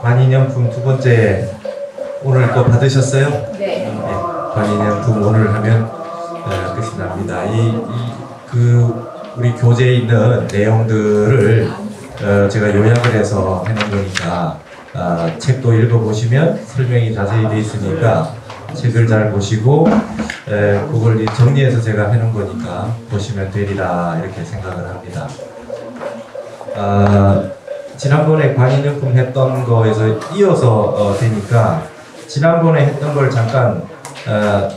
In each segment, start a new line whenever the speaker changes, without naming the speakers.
관인연품 두 번째 오늘 또 받으셨어요?
네.
관인연품 오늘 하면 끝이 납니다. 우리 교재에 있는 내용들을 제가 요약을 해서 해놓은 거니까 책도 읽어보시면 설명이 자세히 되어 있으니까 책을 잘 보시고 그걸 정리해서 제가 해놓은 거니까 보시면 되리라 이렇게 생각을 합니다. 지난번에 관인연품 했던 거에서 이어서 되니까 지난번에 했던 걸 잠깐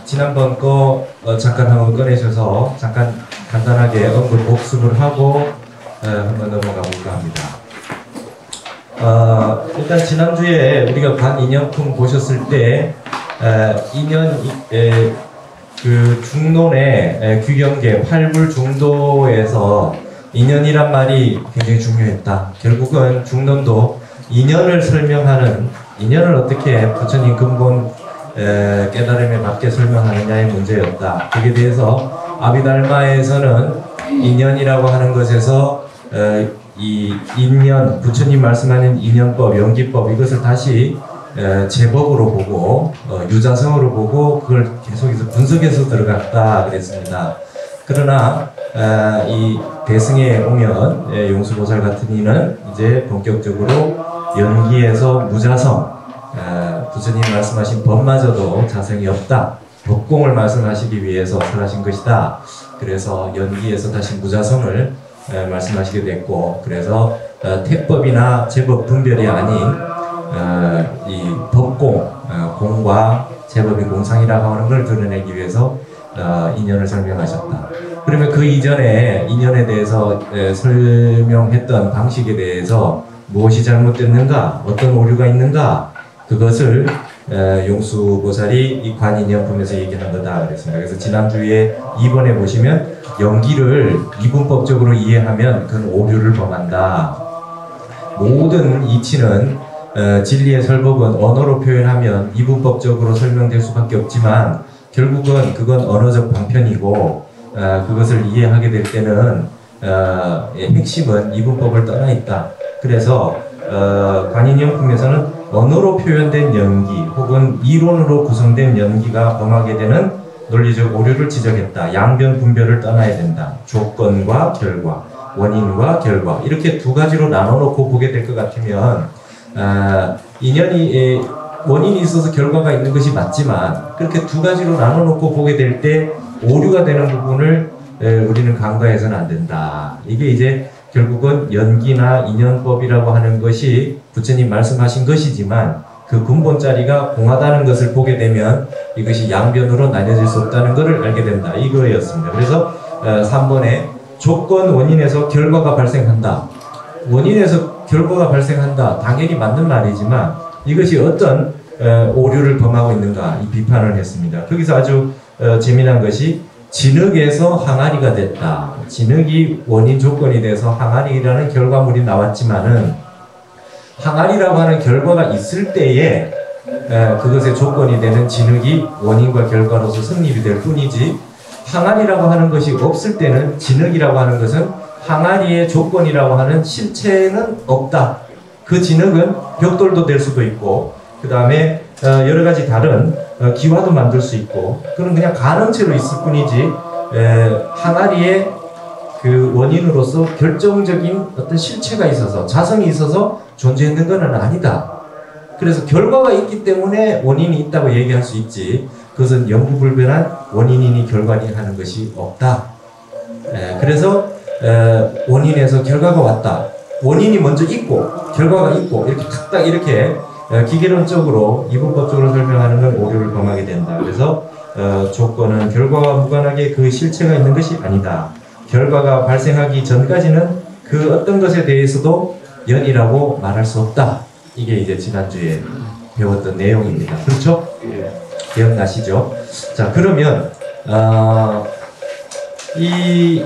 지난번 거 잠깐 한번 꺼내셔서 잠깐 간단하게 언급 복습을 하고 한번 넘어가 볼까 합니다. 일단 지난주에 우리가 관인연품 보셨을 때 그 중론의 규경계 팔불중도에서 인연이란 말이 굉장히 중요했다. 결국은 중론도 인연을 설명하는, 인연을 어떻게 부처님 근본 깨달음에 맞게 설명하느냐의 문제였다. 거기에 대해서 아비달마에서는 인연이라고 하는 것에서 이 인연, 부처님 말씀하는 인연법, 연기법 이것을 다시 제법으로 보고 유자성으로 보고 그걸 계속해서 분석해서 들어갔다 그랬습니다. 그러나 이 대승에 오면 용수보살 같은 이는 이제 본격적으로 연기에서 무자성, 부처님 말씀하신 법마저도 자성이 없다. 법공을 말씀하시기 위해서 설하신 것이다. 그래서 연기에서 다시 무자성을 말씀하시게 됐고, 그래서 택법이나 제법 분별이 아닌 이 법공, 공과 제법이 공상이라고 하는 걸 드러내기 위해서 인연을 설명하셨다. 그러면 그 이전에 인연에 대해서 설명했던 방식에 대해서 무엇이 잘못됐는가, 어떤 오류가 있는가, 그것을 용수보살이 이 관인연품에서 얘기하는 거다 그랬습니다. 그래서 지난주에 2번에 보시면 연기를 이분법적으로 이해하면 그건 오류를 범한다. 모든 이치는 진리의 설법은 언어로 표현하면 이분법적으로 설명될 수밖에 없지만 결국은 그건 언어적 방편이고 그것을 이해하게 될 때는 핵심은 이분법을 떠나 있다. 그래서 관인연품에서는 언어로 표현된 연기 혹은 이론으로 구성된 연기가 범하게 되는 논리적 오류를 지적했다. 양변 분별을 떠나야 된다. 조건과 결과, 원인과 결과 이렇게 두 가지로 나눠놓고 보게 될 것 같으면 인연이 원인이 있어서 결과가 있는 것이 맞지만 그렇게 두 가지로 나눠놓고 보게 될 때 오류가 되는 부분을 우리는 간과해서는 안 된다. 이게 이제 결국은 연기나 인연법이라고 하는 것이 부처님 말씀하신 것이지만 그 근본자리가 공하다는 것을 보게 되면 이것이 양변으로 나뉘어질 수 없다는 것을 알게 된다. 이거였습니다. 그래서 3번에 조건 원인에서 결과가 발생한다. 원인에서 결과가 발생한다. 당연히 맞는 말이지만 이것이 어떤 오류를 범하고 있는가 이 비판을 했습니다. 거기서 아주 재미난 것이 진흙에서 항아리가 됐다. 진흙이 원인 조건이 돼서 항아리라는 결과물이 나왔지만은 항아리라고 하는 결과가 있을 때에 그것의 조건이 되는 진흙이 원인과 결과로서 성립이 될 뿐이지 항아리라고 하는 것이 없을 때는 진흙이라고 하는 것은 항아리의 조건이라고 하는 실체는 없다. 그 진흙은 벽돌도 될 수도 있고 그 다음에 여러 가지 다른 기와도 만들 수 있고 그런 그냥 가능체로 있을 뿐이지 항아리의 그 원인으로서 결정적인 어떤 실체가 있어서 자성이 있어서 존재했는 것은 아니다. 그래서 결과가 있기 때문에 원인이 있다고 얘기할 수 있지 그것은 영구불변한 원인이니 결과니 하는 것이 없다. 그래서 원인에서 결과가 왔다. 원인이 먼저 있고 결과가 있고 이렇게 탁딱 이렇게 기계론적으로 이분법적으로 설명하는 건 오류를 범하게 된다. 그래서 조건은 결과와 무관하게 그 실체가 있는 것이 아니다. 결과가 발생하기 전까지는 그 어떤 것에 대해서도 연이라고 말할 수 없다. 이게 이제 지난주에 배웠던 내용입니다. 그렇죠? 기억나시죠? 자, 그러면 이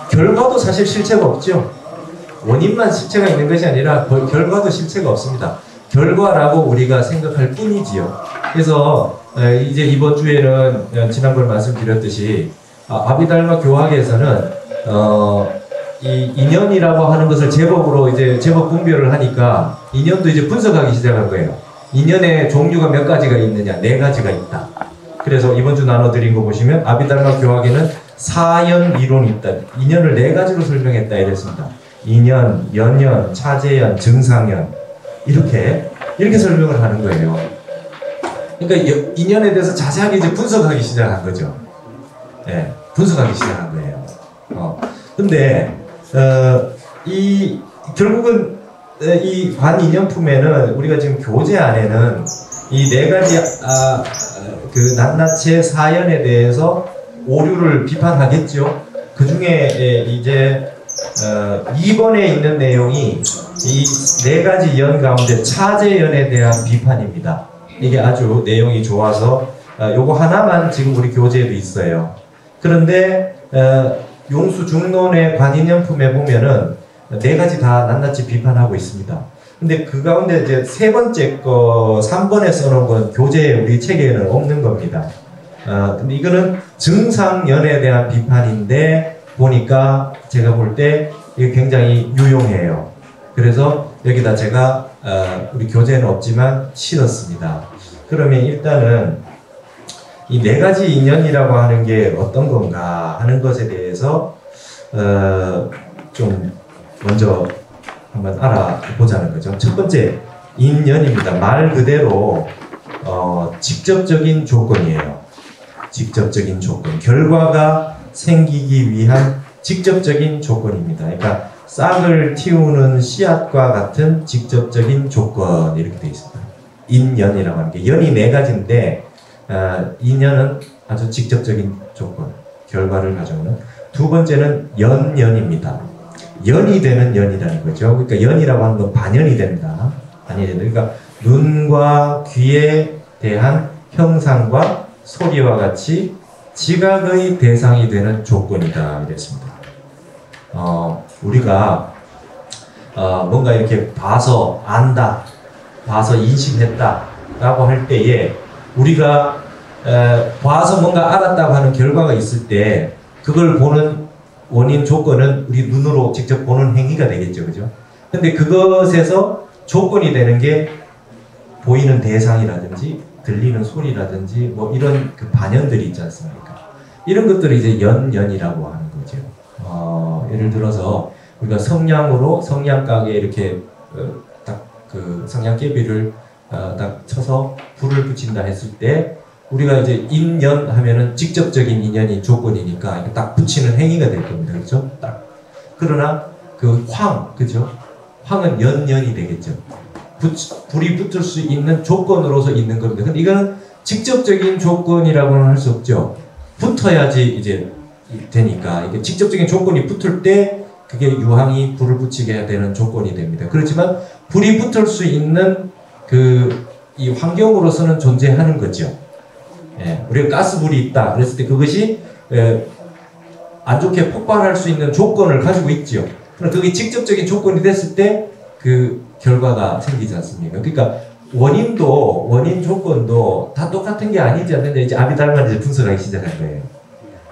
결과도 사실 실체가 없죠. 원인만 실체가 있는 것이 아니라 결과도 실체가 없습니다. 결과라고 우리가 생각할 뿐이지요. 그래서 이제 이번 주에는 지난번 말씀드렸듯이 아비달마 교학에서는 이 인연이라고 하는 것을 제법으로 이제 제법 분별을 하니까 인연도 이제 분석하기 시작한 거예요. 인연의 종류가 몇 가지가 있느냐? 4가지가 있다. 그래서 이번 주 나눠드린 거 보시면 아비달마 교학에는 4연 이론이 있다. 인연을 4가지로 설명했다 이랬습니다. 인연, 연연, 차제연, 증상연 이렇게 설명을 하는 거예요. 그러니까 인연에 대해서 자세하게 이제 분석하기 시작한 거죠. 예, 분석하기 시작한 거예요. 근데 결국은 이 관인연품에는 우리가 지금 교재 안에는 이 4가지 그 낱낱의 사연에 대해서 오류를 비판하겠죠. 그 중에 이제 2번에 있는 내용이 이 4가지 연 가운데 차제연에 대한 비판입니다. 이게 아주 내용이 좋아서 요거 하나만 지금 우리 교재에도 있어요. 그런데 용수 중론의 관인연품에 보면은 4가지 다 낱낱이 비판하고 있습니다. 근데 그 가운데 이제 3번째 거 3번에 써놓은 건 교재에 우리 책에는 없는 겁니다. 근데 이거는 증상연에 대한 비판인데 보니까 제가 볼 때 이게 굉장히 유용해요. 그래서 여기다 제가 우리 교재에는 없지만 실었습니다. 그러면 일단은 이 4가지 인연이라고 하는 게 어떤 건가 하는 것에 대해서 좀 먼저 한번 알아보자는 거죠. 첫 번째 인연입니다. 말 그대로 직접적인 조건이에요. 직접적인 조건, 결과가 생기기 위한 직접적인 조건입니다. 그러니까 싹을 틔우는 씨앗과 같은 직접적인 조건 이렇게 되어 있습니다. 인연이라고 하는 게 연이 4가지인데 인연은 아주 직접적인 조건, 결과를 가져오는. 두 번째는 연연입니다. 연이 되는 연이라는 거죠. 그러니까 연이라고 하는 건 반연이 된다. 그러니까 눈과 귀에 대한 형상과 소리와 같이 지각의 대상이 되는 조건이다 이랬습니다. 우리가 뭔가 이렇게 봐서 안다, 봐서 인식했다 라고 할 때에 우리가 봐서 뭔가 알았다고 하는 결과가 있을 때 그걸 보는 원인 조건은 우리 눈으로 직접 보는 행위가 되겠죠. 그죠? 근데 그것에서 조건이 되는 게 보이는 대상이라든지 들리는 소리라든지 뭐 이런 그 반연들이 있지 않습니까? 이런 것들을 이제 연연이라고 하는 거죠. 예를 들어서 우리가 성냥으로 성냥가게에 이렇게 딱 그 성냥개비를 딱 쳐서 불을 붙인다 했을 때 우리가 이제 인연 하면은 직접적인 인연이 조건이니까 딱 붙이는 행위가 될 겁니다. 그렇죠? 딱. 그러나 그 그죠? 황은 연연이 되겠죠. 불이 붙을 수 있는 조건으로서 있는 겁니다. 근데 이거는 직접적인 조건이라고는 할 수 없죠. 붙어야지 이제 되니까 이게 직접적인 조건이 붙을 때 그게 유황이 불을 붙이게 되는 조건이 됩니다. 그렇지만 불이 붙을 수 있는 이 환경으로서는 존재하는 거죠. 예, 우리가 가스불이 있다 그랬을 때 그것이 안 좋게 폭발할 수 있는 조건을 가지고 있죠. 그럼 그게 직접적인 조건이 됐을 때 그 결과가 생기지 않습니까? 그러니까 원인 조건도 다 똑같은 게 아니지 않는데 이제 아비달만 이제 분석하기 시작한 거예요.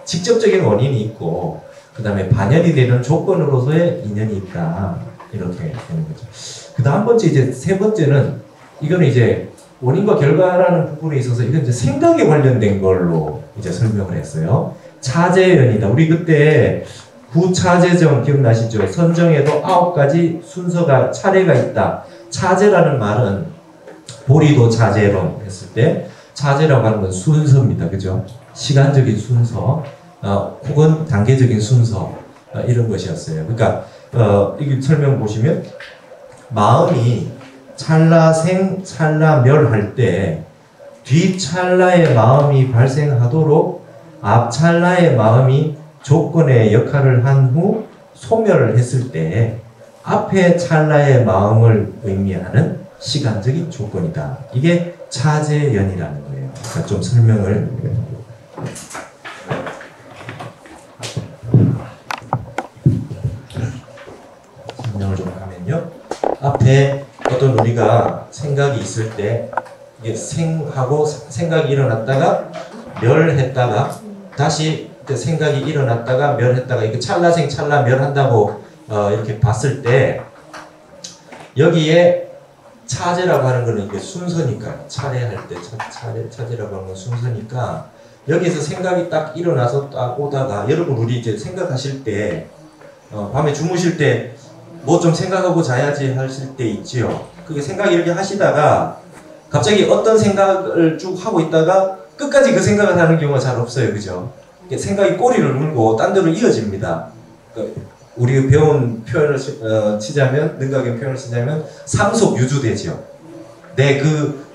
직접적인 원인이 있고 그 다음에 반연이 되는 조건으로서의 인연이 있다 이렇게 되는 거죠. 그 다음 번째 이제 세 번째는 이거는 이제 원인과 결과라는 부분에 있어서 이건 이제 생각에 관련된 걸로 이제 설명을 했어요. 차제연이다. 우리 그때 구차제정 기억나시죠? 선정에도 9가지 순서가 차례가 있다. 차제라는 말은 보리도 차제론 했을 때 차제라고 하는 건 순서입니다. 그죠? 시간적인 순서 혹은 단계적인 순서 이런 것이었어요. 그러니까 이게 설명 보시면 마음이 찰나생 찰나멸할 때 뒷찰나의 마음이 발생하도록 앞찰나의 마음이 조건의 역할을 한 후 소멸을 했을 때 앞에 찰나의 마음을 의미하는 시간적인 조건이다. 이게 차제연이라는 거예요. 그러니까 좀 설명을 좀 하면요. 앞에 어떤 우리가 생각이 있을 때 이게 생하고 생각이 일어났다가 멸했다가 다시 생각이 일어났다가 멸했다가 이렇게 찰나생 찰나 멸한다고 이렇게 봤을 때 여기에 차제라고 하는 거는 이게 순서니까 차례할 때 차제라고 하는 건 순서니까 여기서 생각이 딱 일어나서 딱 오다가 여러분 우리 이제 생각하실 때 밤에 주무실 때 뭐 좀 생각하고 자야지 하실 때 있지요. 그게 생각 이렇게 하시다가 갑자기 어떤 생각을 쭉 하고 있다가 끝까지 그 생각을 하는 경우가 잘 없어요. 그죠? 생각이 꼬리를 물고 딴 데로 이어집니다. 우리 배운 표현을 치자면, 능가경 표현을 치자면 상속유주되죠.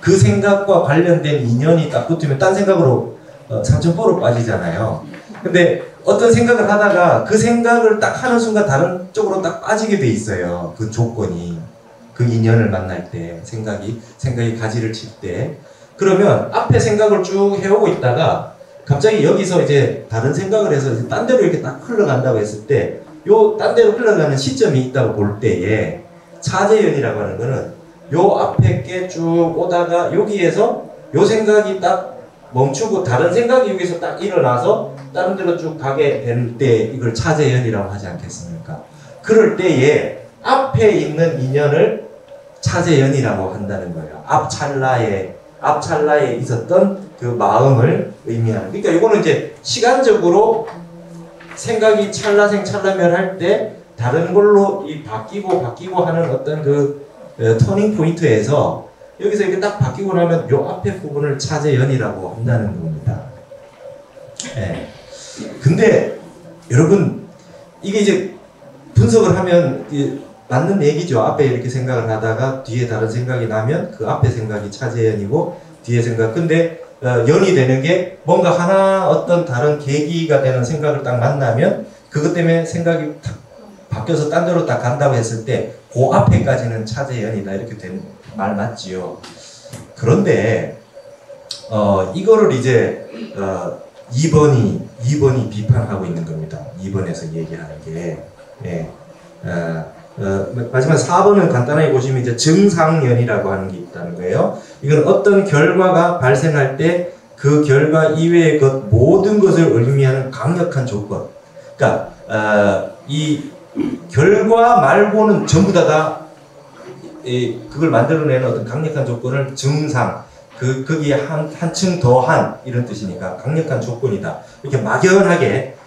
그 생각과 관련된 인연이 딱 붙으면 딴 생각으로 삼천포로 빠지잖아요. 근데 어떤 생각을 하다가 그 생각을 딱 하는 순간 다른 쪽으로 딱 빠지게 돼 있어요. 그 조건이. 그 인연을 만날 때, 생각이 가지를 칠 때. 그러면 앞에 생각을 쭉 해오고 있다가 갑자기 여기서 이제 다른 생각을 해서 이제 딴 데로 이렇게 딱 흘러간다고 했을 때, 요 딴 데로 흘러가는 시점이 있다고 볼 때에 차제연이라고 하는 거는 요 앞에 게 쭉 오다가 여기에서 요 생각이 딱 멈추고 다른 생각이 여기서 딱 일어나서 다른 데로 쭉 가게 될 때 이걸 차제연이라고 하지 않겠습니까? 그럴 때에 앞에 있는 인연을 차제연이라고 한다는 거예요. 앞찰나에 있었던 그 마음을 의미하는. 그러니까 이거는 이제 시간적으로 생각이 찰나생찰나멸할 때 다른 걸로 이 바뀌고 하는 어떤 그 터닝 포인트에서 여기서 이렇게 딱 바뀌고 나면 요 앞에 부분을 차제연이라고 한다는 겁니다. 예. 근데 여러분 이게 이제 분석을 하면 맞는 얘기죠. 앞에 이렇게 생각을 하다가 뒤에 다른 생각이 나면 그 앞에 생각이 차제연이고 뒤에 생각. 근데 연이 되는 게 뭔가 하나 어떤 다른 계기가 되는 생각을 딱 만나면 그것 때문에 생각이 탁 바뀌어서 딴 데로 딱 간다고 했을 때 그 앞에까지는 차제연이다 이렇게 된 말 맞지요. 그런데 이거를 이제 2번이 비판하고 있는 겁니다. 2번에서 얘기하는 게. 예. 마지막 4번은 간단하게 보시면 이제 증상연이라고 하는 게 있다는 거예요. 이건 어떤 결과가 발생할 때 그 결과 이외의 것 모든 것을 의미하는 강력한 조건. 그러니까 이 결과 말고는 전부 다가 그걸 만들어내는 어떤 강력한 조건을 증상, 거기에 한층 더한 이런 뜻이니까 강력한 조건이다. 이렇게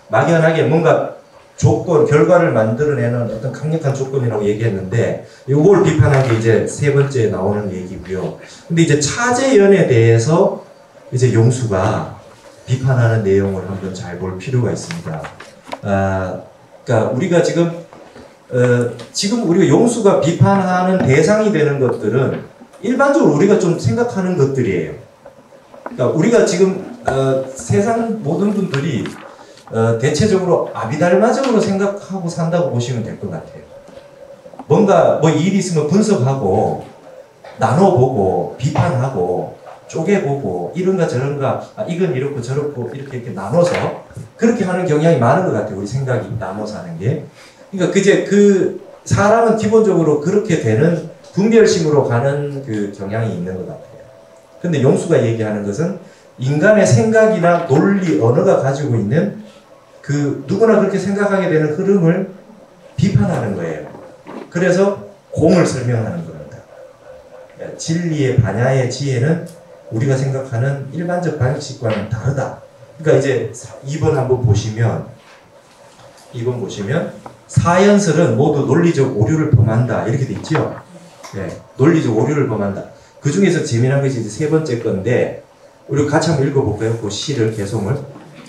막연하게 뭔가 조건, 결과를 만들어내는 어떤 강력한 조건이라고 얘기했는데, 이걸 비판한 게 이제 세 번째 나오는 얘기고요. 근데 이제 차제연에 대해서 이제 용수가 비판하는 내용을 한번 잘 볼 필요가 있습니다. 그러니까 우리가 지금 우리가 용수가 비판하는 대상이 되는 것들은 일반적으로 우리가 좀 생각하는 것들이에요. 그러니까 우리가 지금 세상 모든 분들이 대체적으로 아비달마적으로 생각하고 산다고 보시면 될 것 같아요. 뭔가 뭐 일이 있으면 분석하고 나눠보고 비판하고 쪼개보고 이런가 저런가 이건 이렇고 저렇고 이렇게 나눠서 그렇게 하는 경향이 많은 것 같아요. 우리 생각이 나눠서 하는 게. 그러니까 그 사람은 기본적으로 그렇게 되는 분별심으로 가는 그 경향이 있는 것 같아요. 근데 용수가 얘기하는 것은 인간의 생각이나 논리, 언어가 가지고 있는 그 누구나 그렇게 생각하게 되는 흐름을 비판하는 거예요. 그래서 공을 설명하는 겁니다. 진리의 반야의 지혜는 우리가 생각하는 일반적 방식과는 다르다. 그러니까 이제 2번 한번 보시면 사연설은 모두 논리적 오류를 범한다 이렇게 돼 있죠. 네, 논리적 오류를 범한다. 그 중에서 재미난 것이 이제 세 번째 건데 우리 같이 한번 읽어볼까요? 그 시를 개송을.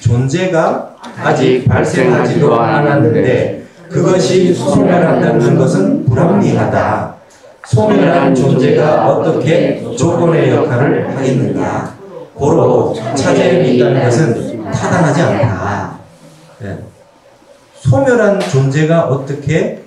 존재가 아직 발생하지도 않았는데 그것이 소멸한다는 것은 불합리하다. 소멸한 존재가 어떻게 조건의 역할을 하겠는가. 고로 차제연이 있다는 것은 타당하지 않다. 네. 소멸한 존재가 어떻게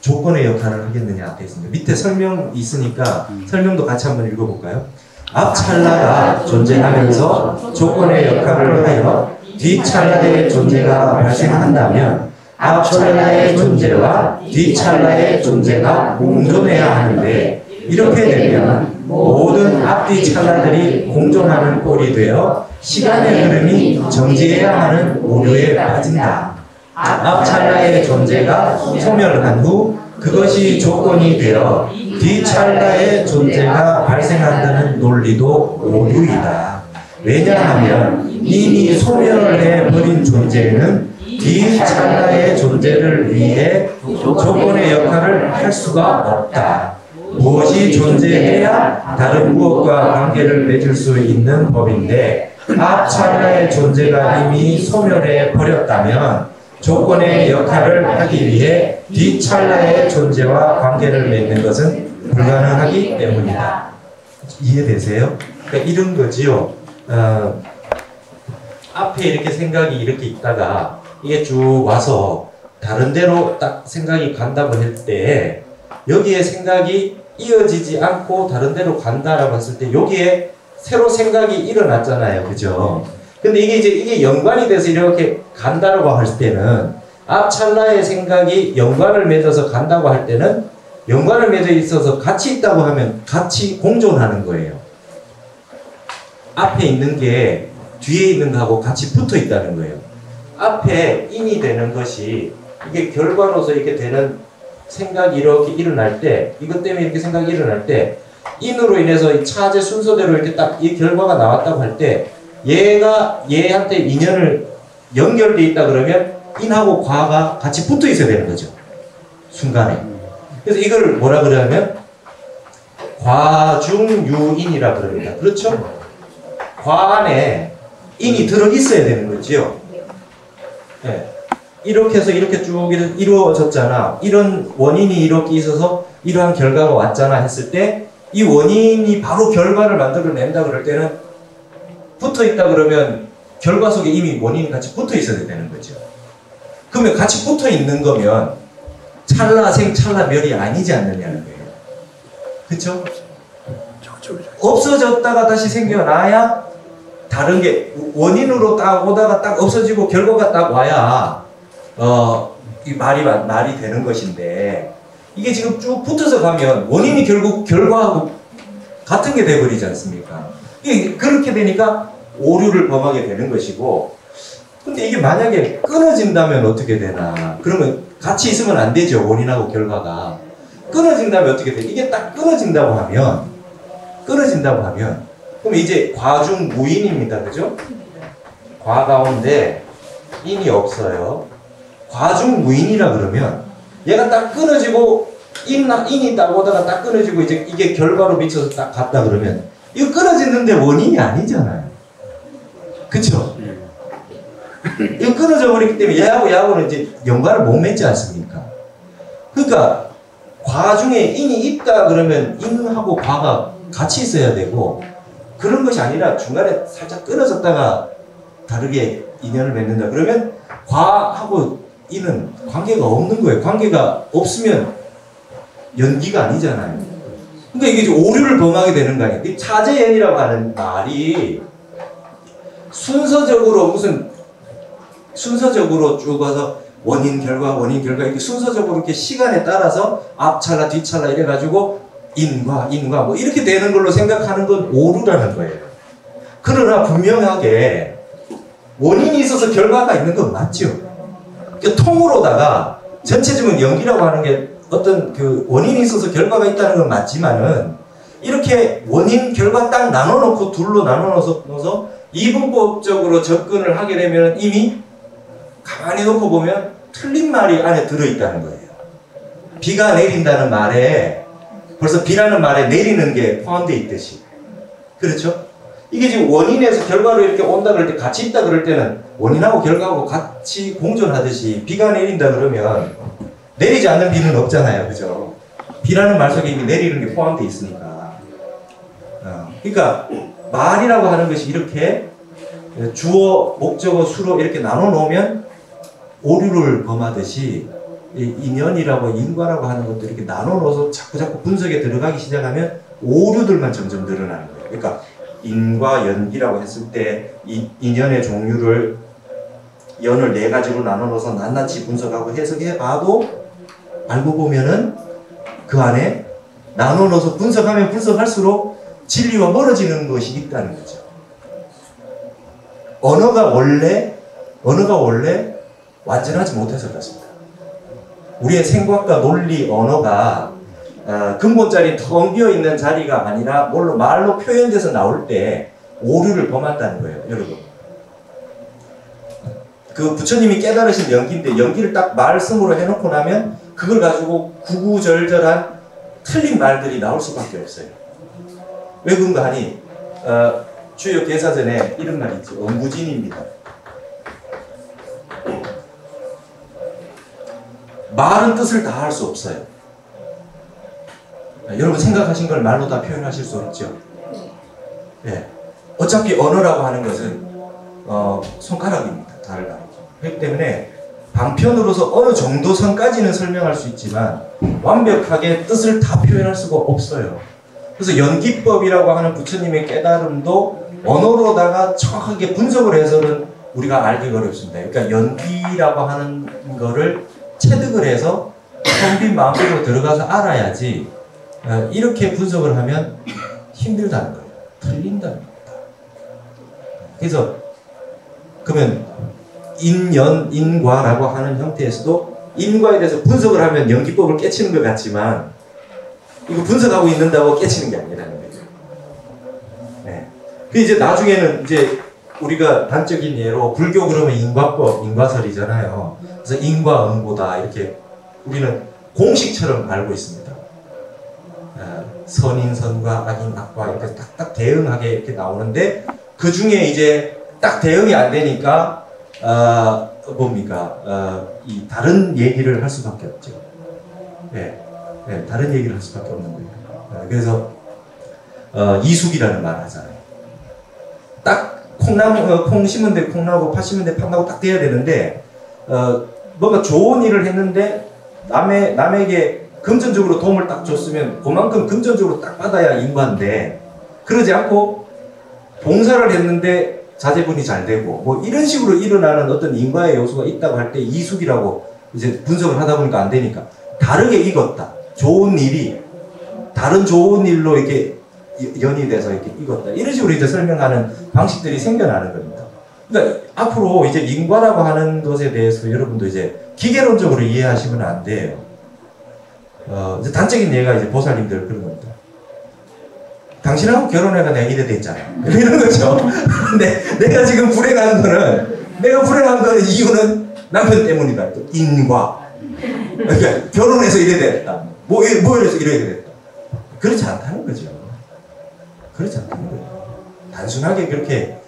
조건의 역할을 하겠느냐 되어 있습니다. 밑에 설명이 있으니까 설명도 같이 한번 읽어볼까요? 앞 찰나가 존재하면서 조건의 역할을 하여 뒤 찰나의 존재가 발생한다면 앞 찰나의 존재와 뒤 찰나의 존재가 공존해야 하는데 이렇게 되면 모든 앞뒤 찰나들이 공존하는 꼴이 되어 시간의 흐름이 정지해야 하는 오류에 빠진다. 앞 찰나의 존재가 소멸한 후 그것이 조건이 되어 뒤찰나의 존재가 발생한다는 논리도 오류이다. 왜냐하면 이미 소멸을 해버린 존재는 뒤찰나의 존재를 위해 조건의 역할을 할 수가 없다. 무엇이 존재해야 다른 무엇과 관계를 맺을 수 있는 법인데 앞찰나의 존재가 이미 소멸해 버렸다면 조건의 역할을 하기 위해 뒤찰나의 존재와 관계를 맺는 것은 불가능하기 때문이다. 이해되세요? 그러니까 이런 거지요. 앞에 이렇게 생각이 이렇게 있다가 이게 쭉 와서 다른 데로 딱 생각이 간다고 할 때 여기에 생각이 이어지지 않고 다른 데로 간다라고 했을 때 여기에 새로 생각이 일어났잖아요. 그죠? 근데 이게 연관이 돼서 이렇게 간다라고 할 때는 앞 찰나의 생각이 연관을 맺어서 간다고 할 때는 연관을 맺어 있어서 같이 있다고 하면 같이 공존하는 거예요. 앞에 있는 게 뒤에 있는 거하고 같이 붙어 있다는 거예요. 앞에 인이 되는 것이 이게 결과로서 이렇게 되는 생각이 이렇게 일어날 때 이것 때문에 이렇게 생각이 일어날 때 인으로 인해서 이 차제 순서대로 이렇게 딱 이 결과가 나왔다고 할 때 얘가 얘한테 인연을 연결돼 있다 그러면 인하고 과가 같이 붙어 있어야 되는 거죠. 순간에. 그래서 이걸 뭐라 그러냐면 과중유인이라 그럽니다. 그렇죠? 과 안에 인이 들어 있어야 되는 거지요. 네. 이렇게 해서 이렇게 쭉 이루어졌잖아. 이런 원인이 이렇게 있어서 이러한 결과가 왔잖아 했을 때 이 원인이 바로 결과를 만들어낸다 그럴 때는 붙어 있다 그러면 결과 속에 이미 원인이 같이 붙어 있어야 되는 거죠. 그러면 같이 붙어 있는 거면 찰나생 찰나멸이 아니지 않느냐는 거예요. 그쵸? 없어졌다가 다시 생겨나야 다른 게 원인으로 딱 오다가 딱 없어지고 결과가 딱 와야 이 말이 되는 것인데 이게 지금 쭉 붙어서 가면 원인이 결국 결과하고 같은 게 돼버리지 않습니까? 이게 그렇게 되니까 오류를 범하게 되는 것이고 근데 이게 만약에 끊어진다면 어떻게 되나 그러면 같이 있으면 안 되죠. 원인하고 결과가 끊어진다면 어떻게 돼? 이게 딱 끊어진다고 하면 그럼 이제 과중무인입니다. 그죠? 과 가운데 인이 없어요. 과중무인이라 그러면 얘가 딱 끊어지고 인이 딱 오다가 딱 끊어지고 이제 이게 결과로 미쳐서 딱 갔다 그러면 이거 끊어지는데 원인이 아니잖아요. 그쵸? 이거 끊어져 버리기 때문에 얘하고는 이제 연관을 못 맺지 않습니까? 그러니까 과 중에 인이 있다 그러면 인하고 과가 같이 있어야 되고 그런 것이 아니라 중간에 살짝 끊어졌다가 다르게 인연을 맺는다 그러면 과하고 인은 관계가 없는 거예요. 관계가 없으면 연기가 아니잖아요. 그러니까 이게 오류를 범하게 되는 거 아니에요. 이 차제연이라고 하는 말이 순서적으로 쭉 와서 원인 결과 이렇게 순서적으로 이렇게 시간에 따라서 앞 찰나 뒤 찰나 이래가지고 인과 뭐 이렇게 되는 걸로 생각하는 건 오류라는 거예요. 그러나 분명하게 원인이 있어서 결과가 있는 건 맞죠. 통으로다가 전체적인 연기라고 하는 게 어떤 그 원인이 있어서 결과가 있다는 건 맞지만은 이렇게 원인 결과 딱 나눠놓고 둘로 나눠놓아서 이분법적으로 접근을 하게 되면 이미 가만히 놓고 보면 틀린 말이 안에 들어있다는 거예요. 비가 내린다는 말에 벌써 비라는 말에 내리는 게 포함되어 있듯이 그렇죠? 이게 지금 원인에서 결과로 이렇게 온다 그럴 때 같이 있다 그럴 때는 원인하고 결과하고 같이 공존하듯이 비가 내린다 그러면 내리지 않는 비는 없잖아요. 그죠? 비라는 말 속에 이미 내리는 게 포함되어 있으니까. 그러니까 말이라고 하는 것이 이렇게 주어, 목적어, 수로 이렇게 나눠 놓으면 오류를 범하듯이 인연이라고 인과라고 하는 것도 이렇게 나눠 놓아서 자꾸 분석에 들어가기 시작하면 오류들만 점점 늘어나는 거예요. 그러니까 인과 연기라고 했을 때 이 인연의 종류를 연을 4가지로 나눠서 낱낱이 분석하고 해석해 봐도 알고 보면은 그 안에 나눠 넣어서 분석하면 분석할수록 진리와 멀어지는 것이 있다는 거죠. 언어가 원래 완전하지 못해서 그렇습니다.
우리의 생각과 논리, 언어가 근본자리 텅 비어있는 자리가 아니라 말로 표현돼서 나올 때 오류를 범한다는 거예요, 여러분. 그 부처님이 깨달으신 연기인데 연기를 딱 말씀으로 해놓고 나면 그걸 가지고 구구절절한 틀린 말들이 나올 수밖에 없어요. 왜 그런가 하니 주요 개사전에 이런 말이 있죠. 엄부진입니다. 말은 뜻을 다 할 수 없어요. 여러분 생각하신 걸 말로 다 표현하실 수 없죠. 예. 어차피 언어라고 하는 것은 손가락입니다. 다를 가리죠. 그렇기 때문에 방편으로서 어느 정도 선까지는 설명할 수 있지만 완벽하게 뜻을 다 표현할 수가 없어요. 그래서 연기법이라고 하는 부처님의 깨달음도 언어로다가 정확하게 분석을 해서는 우리가 알기가 어렵습니다. 그러니까 연기라고 하는 거를 체득을 해서 텅 빈 마음으로 들어가서 알아야지 이렇게 분석을 하면 힘들다는 거예요. 틀린다는 겁니다. 그래서 그러면 인연, 인과라고 하는 형태에서도 인과에 대해서 분석을 하면 연기법을 깨치는 것 같지만 이거 분석하고 있는다고 깨치는 게 아니라는 거예요. 네. 그 이제 나중에는 이제 우리가 단적인 예로 불교 그러면 인과법, 인과설이잖아요. 그래서 인과응보다 이렇게 우리는 공식처럼 알고 있습니다. 선인 선과 악인 악과 이렇게 딱딱 대응하게 이렇게 나오는데 그 중에 이제 딱 대응이 안 되니까 이 다른 얘기를 할 수밖에 없죠. 네. 네, 다른 얘기를 할 수밖에 없는 거예요. 그래서 이숙이라는 말 하잖아요. 딱 콩 심은 데 콩 나고 팥 심은 데 팥 나고 딱 돼야 되는데 뭔가 좋은 일을 했는데 남에게 금전적으로 도움을 딱 줬으면 그만큼 금전적으로 딱 받아야 인과인데 그러지 않고 봉사를 했는데 자제분이 잘 되고 뭐 이런 식으로 일어나는 어떤 인과의 요소가 있다고 할 때 이숙이라고 이제 분석을 하다 보니까 안 되니까 다르게 익었다. 좋은 일이 다른 좋은 일로 이렇게 연이 돼서 이렇게 익었다. 이런 식으로 이제 설명하는 방식들이 생겨나는 겁니다. 그러니까 앞으로 이제 인과라고 하는 것에 대해서 여러분도 이제 기계론적으로 이해하시면 안 돼요. 이제 단적인 예가 이제 보살님들 그런 겁니다. 당신하고 결혼해가 내가 이래 됐잖아. 이런 거죠. 근데 내가 지금 불행한 거는 이유는 남편 때문이다. 인과. 그러니까 결혼해서 이래 됐다. 뭐 이래서 이래 됐다. 그렇지 않다는 거죠. 그렇지 않다는 거예요. 단순하게 그렇게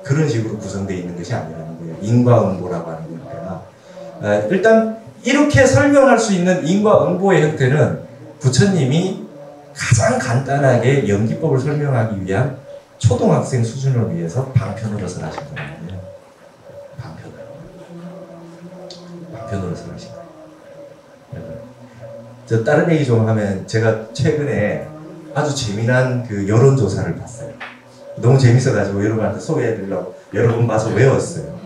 그런 식으로 구성되어 있는 것이 아니라는 거예요. 인과응보라고 하는 거니까. 일단 이렇게 설명할 수 있는 인과응보의 형태는 부처님이 가장 간단하게 연기법을 설명하기 위한 초등학생 수준을 위해서 방편으로 설하신 거예요. 방편으로 설하신 거예요. 저 다른 얘기 좀 하면 제가 최근에 아주 재미난 그 여론조사를 봤어요. 너무 재밌어가지고 여러분한테 소개해드리려고 여러 번 봐서 외웠어요.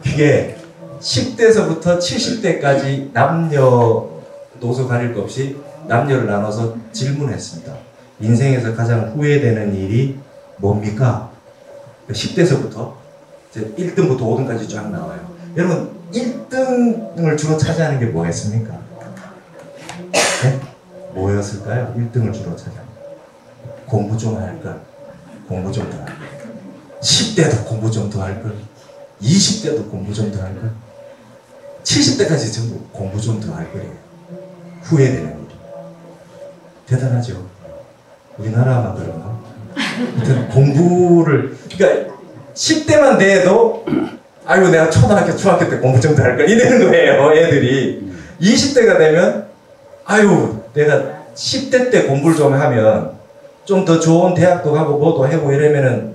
그게 10대서부터 70대까지 남녀 노소 가릴 것 없이 남녀를 나눠서 질문했습니다. 인생에서 가장 후회되는 일이 뭡니까? 10대서부터 1등부터 5등까지 쫙 나와요. 여러분 1등을 주로 차지하는 게 뭐였습니까? 네? 뭐였을까요? 1등을 주로 차지하는 공부 좀 할걸. 공부 좀 더 할걸. 10대도 공부 좀 더 할걸. 20대도 공부 좀 더 할걸. 70대까지 전부 공부 좀 더 할거예요. 후회되는 일이. 대단하죠. 우리나라만 그런가? 하여튼 공부를 그러니까 10대만 돼도 아이고 내가 초등학교 중학교 때 공부 좀 더 할걸 이러는 거예요. 애들이 20대가 되면 아유 내가 10대 때 공부를 좀 하면 좀 더 좋은 대학도 가고 뭐도 하고 이러면은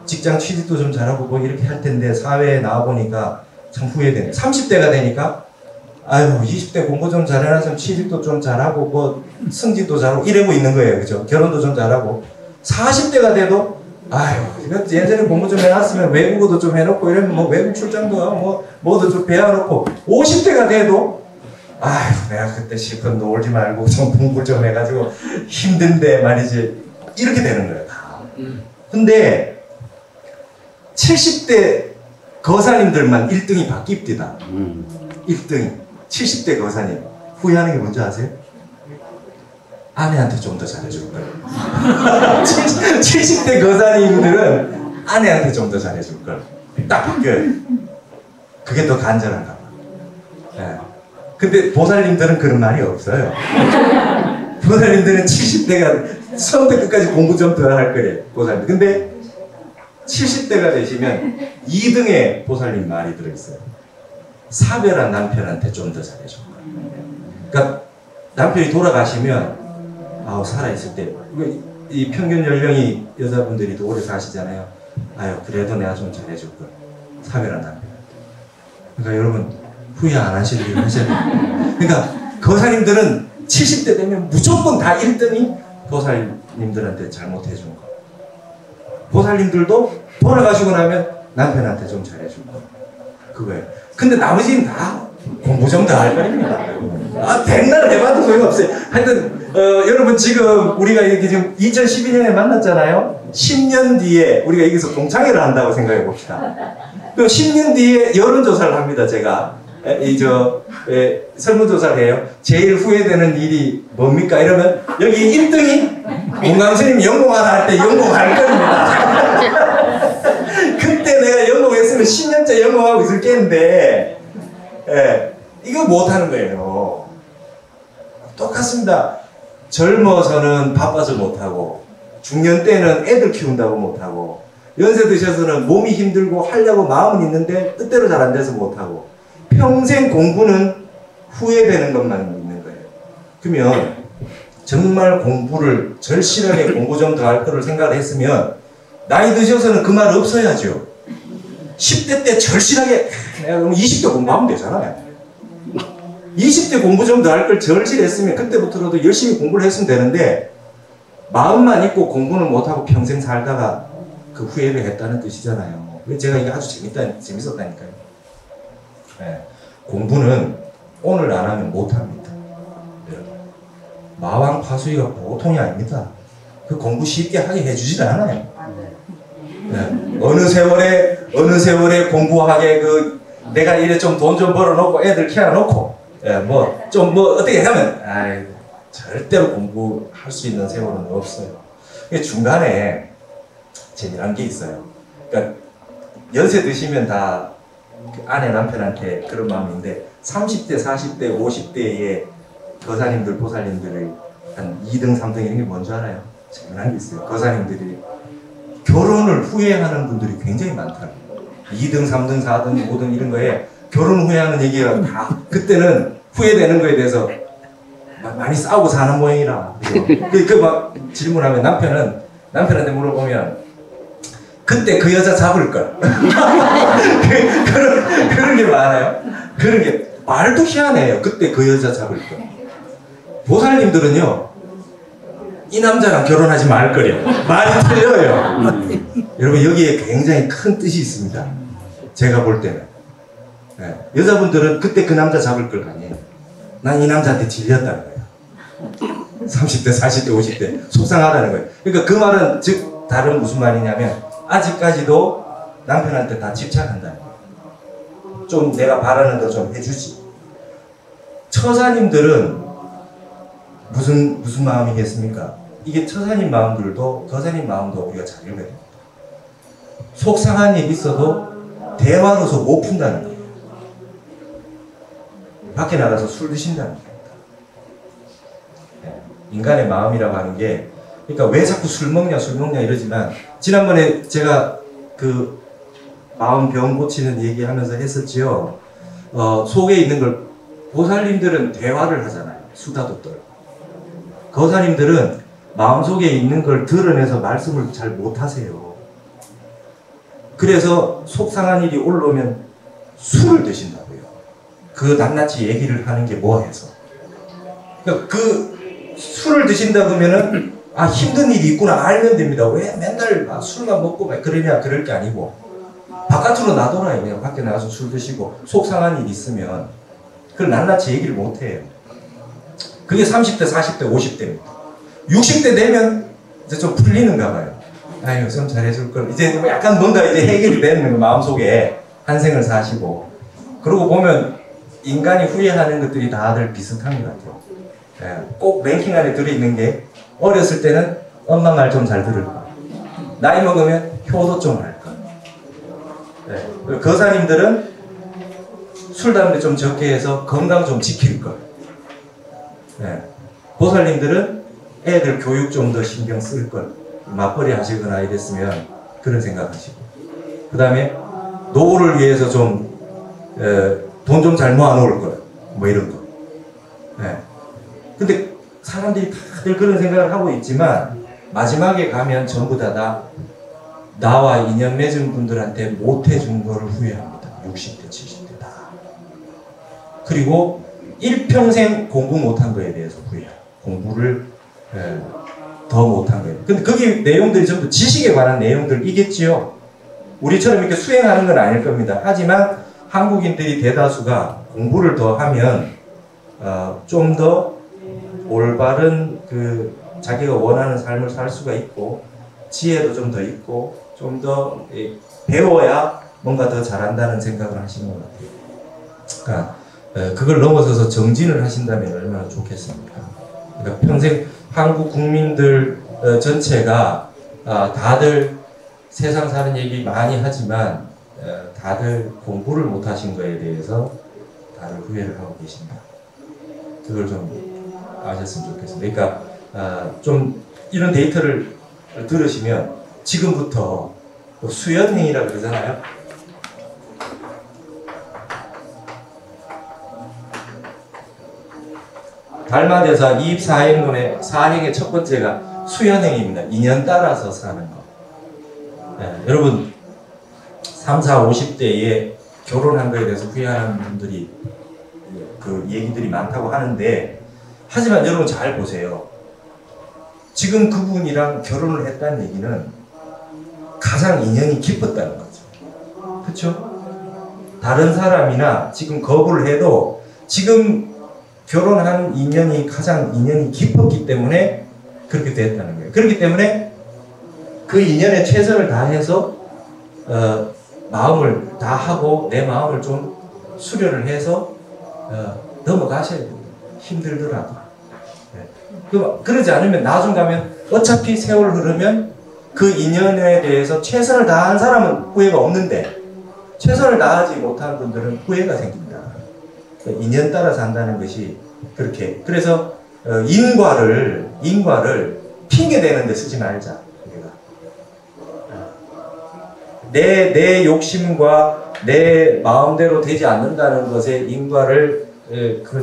직장 취직도 좀 잘하고 뭐 이렇게 할 텐데 사회에 나와보니까 참 후회되네. 30대가 되니까 아유 20대 공부 좀 잘해놨으면 취직도 좀 잘하고 뭐 승진도 잘하고 이러고 있는 거예요. 그죠? 결혼도 좀 잘하고 40대가 돼도 아유 이거 예전에 공부 좀 해놨으면 외국어도 좀 해놓고 이러면 뭐 외국 출장도 뭐도 좀 배워놓고 50대가 돼도 아유 내가 그때 실컷 놀지 말고 좀 공부 좀 해가지고 힘든데 말이지 이렇게 되는 거예요 다. 근데 70대 거사님들만 1등이 바뀝니다. 1등이 70대 거사님 후회하는 게 뭔지 아세요? 아내한테 좀 더 잘해줄 걸. 70대 거사님들은 아내한테 좀 더 잘해줄 걸. 딱 바뀌어요. 그게 더 간절한가 봐. 네. 근데 보살님들은 그런 말이 없어요. 보살님들은 70대가 처음부터 끝까지 공부 좀 더 할 거래요. 보살님. 근데 70대가 되시면 2등의 보살님 말이 들어있어요. 사별한 남편한테 좀 더 잘해줄 거예요. 그러니까 남편이 돌아가시면 아우 살아있을 때 이 평균 연령이 여자분들이 더 오래 사시잖아요. 아유 그래도 내가 좀 잘해줄 걸. 사별한 남편. 그러니까 여러분 후회 안 하실 일 하셔야 돼요. 그러니까 거사님들은 70대 되면 무조건 다 1등이 보살님들한테 잘못해준 거. 보살님들도 돌아가시고 나면 남편한테 좀 잘해줄 거. 그거예요. 근데 나머지는 다 공부 좀 더 할 거입니다. 아, 백날 해봐도 소용없어요. 하여튼, 여러분 지금 우리가 이렇게 지금 2012년에 만났잖아요? 10년 뒤에 우리가 여기서 동창회를 한다고 생각해 봅시다. 그럼 10년 뒤에 여론조사를 합니다, 제가. 설문조사를 해요. 제일 후회되는 일이 뭡니까? 이러면 여기 1등이 공강스님 연공하나 할 때 연공할 겁니다. 그때 내가 연공했으면 10년째 연공하고 있을 게인데, 이거 못하는 거예요. 똑같습니다. 젊어서는 바빠서 못하고, 중년 때는 애들 키운다고 못하고, 연세 드셔서는 몸이 힘들고 하려고 마음은 있는데 뜻대로 잘 안 돼서 못하고, 평생 공부는 후회되는 것만 있는 거예요. 그러면 정말 공부를 절실하게 공부 좀 더 할 거를 생각을 했으면 나이 드셔서는 그 말 없어야죠. 10대 때 절실하게 내가 그럼 20대 공부하면 되잖아요. 20대 공부 좀 더 할 걸 절실했으면 그때부터라도 열심히 공부를 했으면 되는데 마음만 있고 공부는 못하고 평생 살다가 그 후회를 했다는 뜻이잖아요. 제가 이게 아주 재밌었다니까요. 네. 공부는 오늘 안 하면 못합니다. 마왕 파수이가 보통이 아닙니다. 그 공부 쉽게 하게 해주질 않아요. 네. 어느 세월에 공부하게 내가 이래 좀 돈 좀 벌어놓고 애들 키워놓고 어떻게 하면 절대로 공부할 수 있는 세월은 없어요. 중간에 재미난 게 있어요. 그러니까 연세 드시면 다 아내 남편한테 그런 마음인데 30대, 40대, 50대의 거사님들, 보살님들의 한 2등, 3등 이런 게 뭔지 알아요? 재미난 게 있어요. 거사님들이 결혼을 후회하는 분들이 굉장히 많더라고요. 2등, 3등, 4등, 5등 이런 거에 결혼 후회하는 얘기가 다 그때는 후회되는 거에 대해서 많이 싸우고 사는 모양이라. 막 질문하면 남편한테 물어보면 그때 그 여자 잡을 걸. 그런 게 많아요. 그런 게 말도 희한해요. 그때 그 여자 잡을 걸. 보살님들은요, 이 남자랑 결혼하지 말 거래요. 말이 틀려요. 여러분 여기에 굉장히 큰 뜻이 있습니다. 제가 볼 때는. 네. 여자분들은 그때 그 남자 잡을 걸 아니에요. 난 이 남자한테 질렸다는 거예요. 30대, 40대, 50대 속상하다는 거예요. 그러니까 그 말은 즉 다른 무슨 말이냐면 아직까지도 남편한테 다 집착한다는 거예요. 좀 내가 바라는 거 좀 해주지. 처사님들은 무슨 마음이겠습니까? 이게 처사님 마음들도 거사님 마음도 우리가 잘 읽어야 됩니다. 속상한 일 있어도 대화로서 못 푼다는 거예요. 밖에 나가서 술 드신다는 거예요. 인간의 마음이라고 하는 게, 그러니까 왜 자꾸 술 먹냐 이러지만, 지난번에 제가 그 마음 병 고치는 얘기하면서 했었지요. 속에 있는 걸, 보살님들은 대화를 하잖아요. 수다도 떨고. 거사님들은 마음속에 있는 걸 드러내서 말씀을 잘 못하세요. 그래서 속상한 일이 올라오면 술을 드신다고요. 그 낱낱이 얘기를 하는 게 뭐해서. 그러니까 그 술을 드신다 그러면은 힘든 일이 있구나 알면 됩니다. 왜 맨날 술만 먹고 그러냐 그럴 게 아니고 바깥으로 나돌아요. 그냥 밖에 나가서 술 드시고 속상한 일이 있으면 그걸 낱낱이 얘기를 못해요. 그게 30대, 40대, 50대입니다. 60대 되면 이제 좀 풀리는가 봐요. 아유, 좀 잘해줄 걸. 이제 약간 뭔가 이제 해결이 되는 거 마음속에 한 생을 사시고. 그러고 보면 인간이 후회하는 것들이 다들 비슷한 것 같아요. 예, 꼭 랭킹 안에 들어있는 게 어렸을 때는 엄마 말 좀 잘 들을 거, 나이 먹으면 효도 좀 할 거. 예, 거사님들은 술 담배 좀 적게 해서 건강 좀 지킬 거. 예, 보살님들은 애들 교육 좀 더 신경 쓸 걸. 맞벌이 하시거나 이랬으면 그런 생각하시고, 그 다음에 노후를 위해서 좀 돈 좀 잘 모아놓을 걸, 뭐 이런 거. 예. 근데 사람들이 다들 그런 생각을 하고 있지만 마지막에 가면 전부 다 나와 인연 맺은 분들한테 못해준 거를 후회합니다. 60대, 70대 다. 그리고 일평생 공부 못한 거에 대해서 후회해요. 공부를 더 못한 거예요. 근데 거기 내용들이 전부 지식에 관한 내용들이겠지요. 우리처럼 이렇게 수행하는 건 아닐 겁니다. 하지만 한국인들이 대다수가 공부를 더 하면 좀 더 올바른 그 자기가 원하는 삶을 살 수가 있고, 지혜도 좀 더 있고, 좀 더 배워야 뭔가 더 잘한다는 생각을 하시는 것 같아요. 그러니까 그걸 넘어서서 정진을 하신다면 얼마나 좋겠습니까? 그러니까 평생 한국 국민들 전체가 다들 세상 사는 얘기 많이 하지만 다들 공부를 못 하신 거에 대해서 다들 후회를 하고 계십니다. 그걸 좀 아셨으면 좋겠습니다. 그러니까 좀 이런 데이터를 들으시면 지금부터 수연행이라 그러잖아요. 달마대사 24행론의 4행의 첫 번째가 수연행입니다. 인연 따라서 사는 거. 네, 여러분 3, 4, 50대에 결혼한 거에 대해서 후회하는 분들이 그 얘기들이 많다고 하는데, 하지만 여러분 잘 보세요. 지금 그분이랑 결혼을 했다는 얘기는 가장 인연이 깊었다는 거죠. 그렇죠? 다른 사람이나 지금 거부를 해도 지금 결혼한 인연이 가장 인연이 깊었기 때문에 그렇게 됐다는 거예요. 그렇기 때문에 그 인연에 최선을 다해서 마음을 다하고 내 마음을 좀 수련을 해서 넘어가셔야 됩니다. 힘들더라도. 네. 그러지 않으면 나중 가면 어차피 세월 흐르면 그 인연에 대해서 최선을 다한 사람은 후회가 없는데 최선을 다하지 못한 분들은 후회가 생깁니다. 인연 따라 산다는 것이 그렇게. 그래서 인과를 핑계 대는 데 쓰지 말자. 내 욕심과 내 마음대로 되지 않는다는 것에 인과를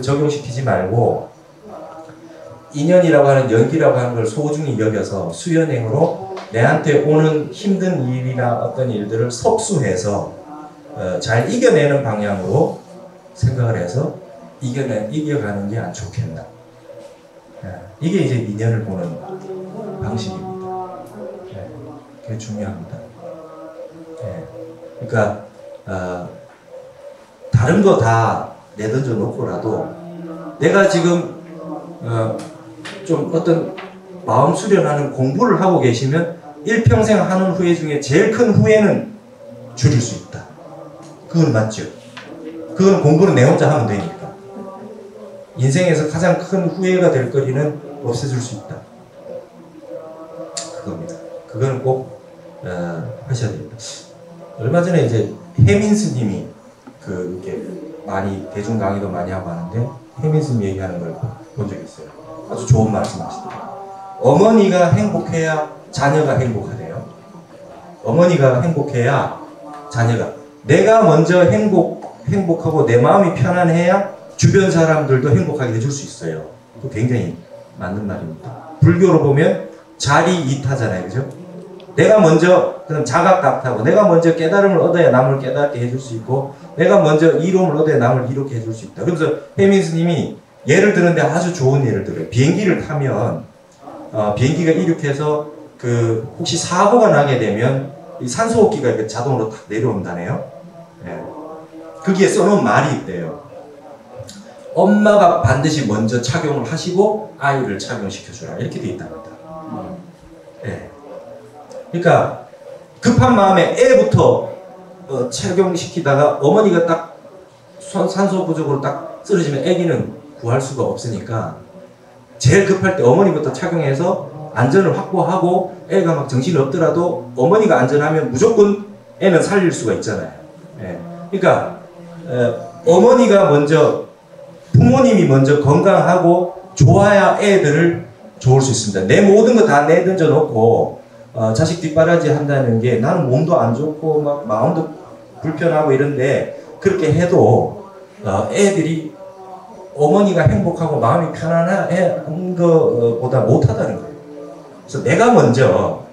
적용시키지 말고, 인연이라고 하는 연기라고 하는 걸 소중히 여겨서 수연행으로 내한테 오는 힘든 일이나 어떤 일들을 속수해서 잘 이겨내는 방향으로 생각을 해서 이겨가는 게 안 좋겠나. 이게 이제 인연을 보는 방식입니다. 그게 중요합니다. 그러니까 다른 거 다 내던져 놓고라도 내가 지금 좀 어떤 마음 수련하는 공부를 하고 계시면 일평생 하는 후회 중에 제일 큰 후회는 줄일 수 있다. 그건 맞죠. 그건 공부는 내 혼자 하면 되니까. 인생에서 가장 큰 후회가 될 거리는 없애줄 수 있다. 그겁니다. 그거는 꼭 하셔야 됩니다. 얼마 전에 이제 혜민 스님이 이렇게 많이 대중 강의도 많이 하고 하는데, 혜민 스님 얘기하는 걸 본 적이 있어요. 아주 좋은 말씀 하시더라고요. 어머니가 행복해야 자녀가 행복하대요. 어머니가 행복해야 자녀가, 내가 먼저 행복하고 내 마음이 편안해야 주변 사람들도 행복하게 해줄 수 있어요. 그거 굉장히 맞는 말입니다. 불교로 보면 자리 이타잖아요. 그죠? 내가 먼저 그럼 자각각하고 내가 먼저 깨달음을 얻어야 남을 깨닫게 해줄 수 있고, 내가 먼저 이로움을 얻어야 남을 이롭게 해줄 수 있다. 그래서 혜민 스님이 예를 드는데 아주 좋은 예를 들어요. 비행기를 타면 비행기가 이륙해서 혹시 사고가 나게 되면 이 산소호흡기가 이렇게 자동으로 탁 내려온다네요. 네. 거기에 써놓은 말이 있대요. 엄마가 반드시 먼저 착용을 하시고 아이를 착용시켜주라. 이렇게 돼 있답니다. 네. 그러니까 급한 마음에 애부터 착용시키다가 어머니가 딱 산소 부족으로 딱 쓰러지면 아기는 구할 수가 없으니까 제일 급할 때 어머니부터 착용해서 안전을 확보하고 애가 막 정신이 없더라도 어머니가 안전하면 무조건 애는 살릴 수가 있잖아요. 예. 그러니까 어머니가 먼저, 부모님이 먼저 건강하고 좋아야 애들을 좋을 수 있습니다. 내 모든 거 다 내던져 놓고 자식 뒷바라지 한다는 게 나는 몸도 안 좋고 막 마음도 불편하고 이런데 그렇게 해도 애들이 어머니가 행복하고 마음이 편안한 것보다 못하다는 거예요. 그래서 내가 먼저